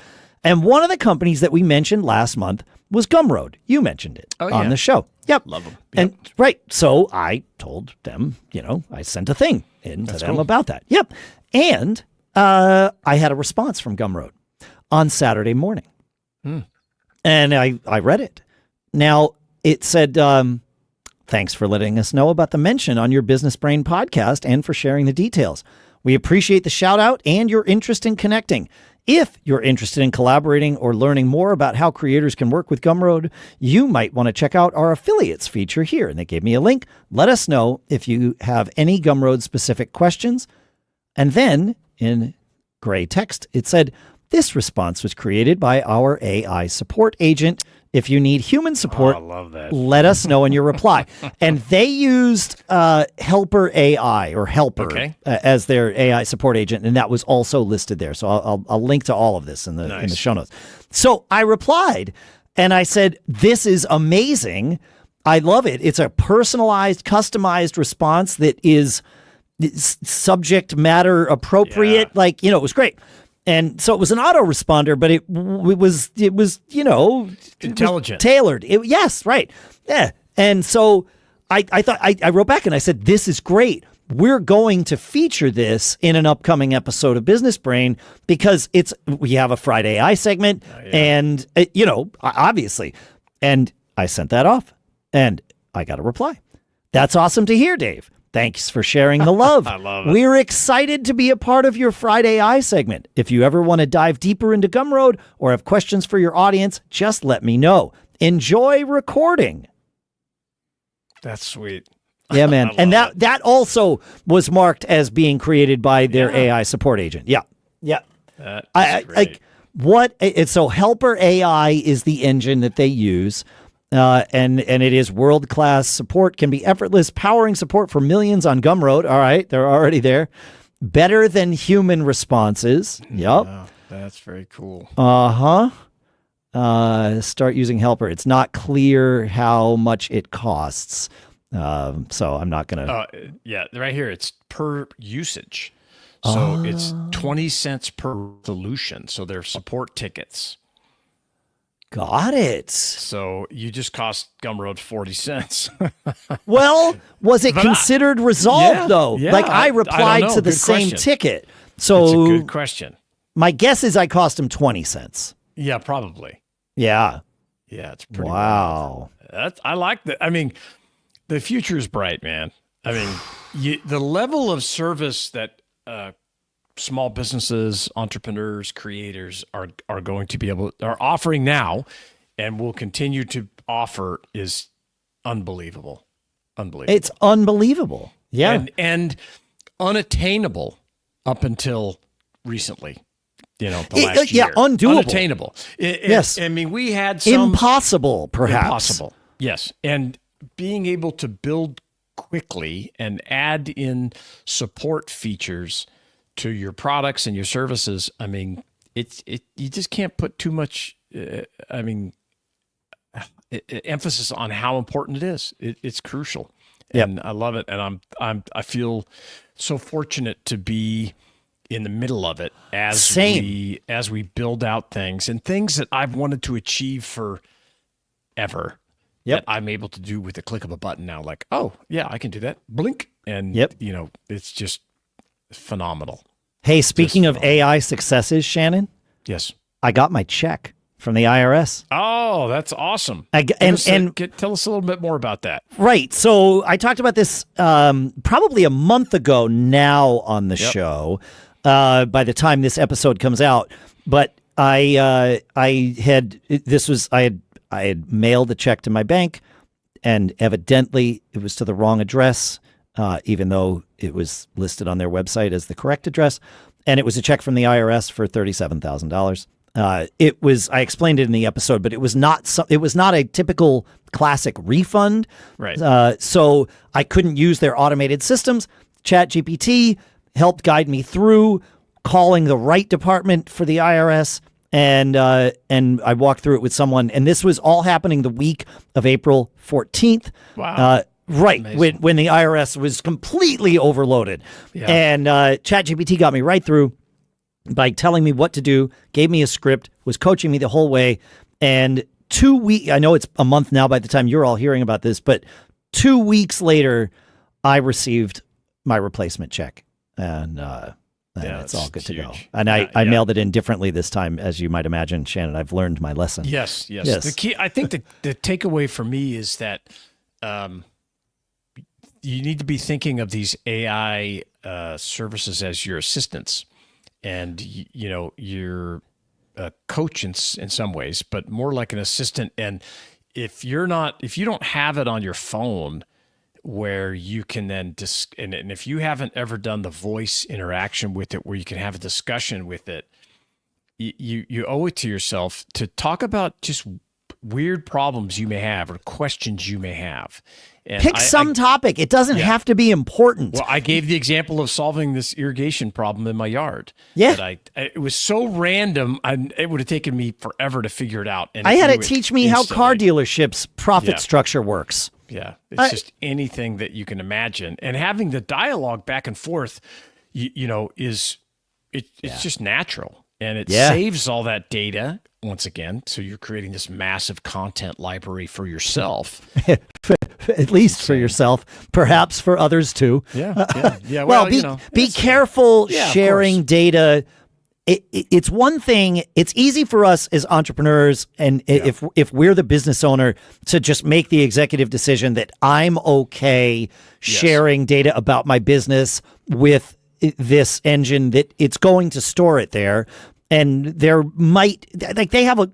And one of the companies that we mentioned last month was Gumroad. You mentioned it on the show. Yep. Love them. Yep. And right. So I told them, I sent a thing in to them about that. Yep. And I had a response from Gumroad on Saturday morning. And I read it. Now, it said, thanks for letting us know about the mention on your Business Brain podcast and for sharing the details. We appreciate the shout out and your interest in connecting. If you're interested in collaborating or learning more about how creators can work with Gumroad, you might want to check out our affiliates feature here. And they gave me a link. Let us know if you have any Gumroad specific questions. And then in gray text, it said, this response was created by our AI support agent. If you need human support, I love that. Let us know in your reply. And they used Helper AI or Helper as their AI support agent, and that was also listed there. So I'll link to all of this in the show notes. So I replied, and I said, "This is amazing. I love it. It's a personalized, customized response that is subject matter appropriate. Like, it was great." And so it was an autoresponder, but it was intelligent, tailored. Yes, right. Yeah. And so I thought I wrote back and I said, "This is great. We're going to feature this in an upcoming episode of Business Brain because we have a Friday AI segment, and obviously." And I sent that off, and I got a reply. "That's awesome to hear, Dave. Thanks for sharing the love. I love it. We're excited to be a part of your Friday AI segment. If you ever want to dive deeper into Gumroad or have questions for your audience, just let me know. Enjoy recording." That's sweet. Yeah, man. And that also was marked as being created by their AI support agent. Yeah. Yeah. That's great. So Helper AI is the engine that they use. And it is world-class support, can be effortless, powering support for millions on Gumroad. All right, they're already there. Better than human responses. Yep. Wow, that's very cool. Start using Helper. It's not clear how much it costs. So I'm not going to... right here, it's per usage. So it's 20 cents per solution. So they're support tickets. Got it. So you just cost Gumroad 40 cents. Well, was it considered resolved, though? Yeah, like, I replied to the same ticket. So it's a good question. My guess is I cost him 20 cents. Yeah, probably. Yeah. Yeah, it's pretty wow. I like that. I mean, the future is bright, man. I mean, the level of service that small businesses, entrepreneurs, creators are going to be are offering now and will continue to offer is unbelievable. Unbelievable. It's unbelievable. Yeah. And unattainable up until recently. The last year. Yeah, undoable. Unattainable. Yes. I mean, we had some... Impossible, perhaps. Impossible, yes. And being able to build quickly and add in support features to your products and your services, I mean, you just can't put too much, emphasis on how important it is. It's crucial, and I love it. And I feel so fortunate to be in the middle of it as we build out things and things that I've wanted to achieve forever. That I'm able to do with the click of a button now. Like, oh yeah, I can do that. Blink, and it's just phenomenal. Hey, speaking of AI successes, Shannon. Yes, I got my check from the IRS. Oh, that's awesome. Tell us a little bit more about that. Right. So I talked about this probably a month ago now on the show. By the time this episode comes out, but I had mailed the check to my bank, and evidently it was to the wrong address, even though it was listed on their website as the correct address. And it was a check from the IRS for $37,000. I explained it in the episode, but it was not a typical classic refund. Right. So I couldn't use their automated systems. ChatGPT helped guide me through calling the right department for the IRS. And I walked through it with someone, and this was all happening the week of April 14th. Wow. Right, when the IRS was completely overloaded. Yeah. And ChatGPT got me right through by telling me what to do, gave me a script, was coaching me the whole way. And 2 weeks, I know it's a month now by the time you're all hearing about this, but 2 weeks later, I received my replacement check. And it's all good to go. And I mailed it in differently this time, as you might imagine, Shannon. I've learned my lesson. Yes. The key, I think the takeaway for me is that you need to be thinking of these AI services as your assistants, and you're a coach in some ways, but more like an assistant. And if you don't have it on your phone, where you can then and if you haven't ever done the voice interaction with it, where you can have a discussion with it, you owe it to yourself to talk about just weird problems you may have or questions you may have. And Pick some topic. It doesn't have to be important. Well, I gave the example of solving this irrigation problem in my yard. Yeah. That it was so random, it would have taken me forever to figure it out. And I had it teach me how car dealerships' profit structure works. Yeah. It's just anything that you can imagine. And having the dialogue back and forth, it's just natural. And it saves all that data once again. So you're creating this massive content library for yourself. At least for yourself, perhaps for others too. Yeah. Well, be careful sharing data. It's one thing. It's easy for us as entrepreneurs, and if we're the business owner, to just make the executive decision that I'm okay sharing data about my business with this engine, that it's going to store it there. And there might, like, they have a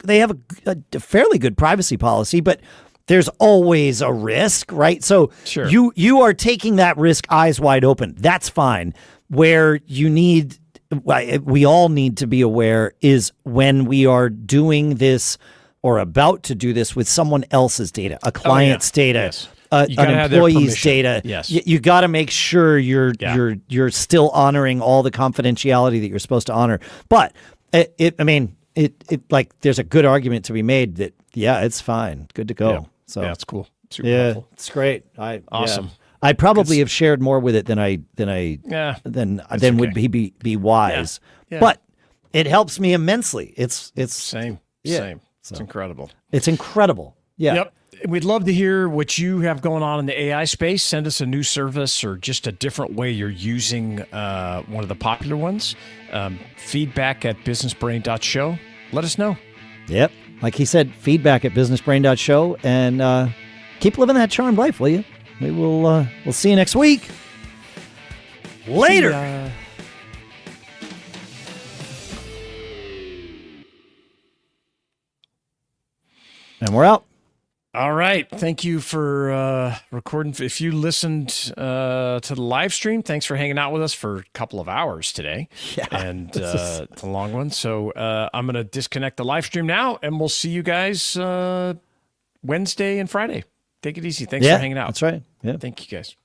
fairly good privacy policy, but there's always a risk, right? So you are taking that risk eyes wide open. That's fine. Where we all need to be aware is when we are doing this or about to do this with someone else's data, a client's data, an employee's data. Yes. You got to make sure you're still honoring all the confidentiality that you're supposed to honor. But there's a good argument to be made that it's fine, good to go. Yeah. So it's cool. Super helpful. It's great. Awesome. I probably have shared more with it than would be wise. Yeah. But it helps me immensely. It's same. So, it's incredible. It's incredible. Yeah. Yep. We'd love to hear what you have going on in the AI space. Send us a new service or just a different way you're using one of the popular ones. Feedback at businessbrain.show. Let us know. Yep. Like he said, feedback at businessbrain.show, and keep living that charmed life, will you? We'll see you next week. Later. And we're out. All right. Thank you for recording. If you listened to the live stream, thanks for hanging out with us for a couple of hours today. Yeah. And it's a long one. So I'm going to disconnect the live stream now, and we'll see you guys Wednesday and Friday. Take it easy. Thanks for hanging out. That's right. Yeah. Thank you, guys.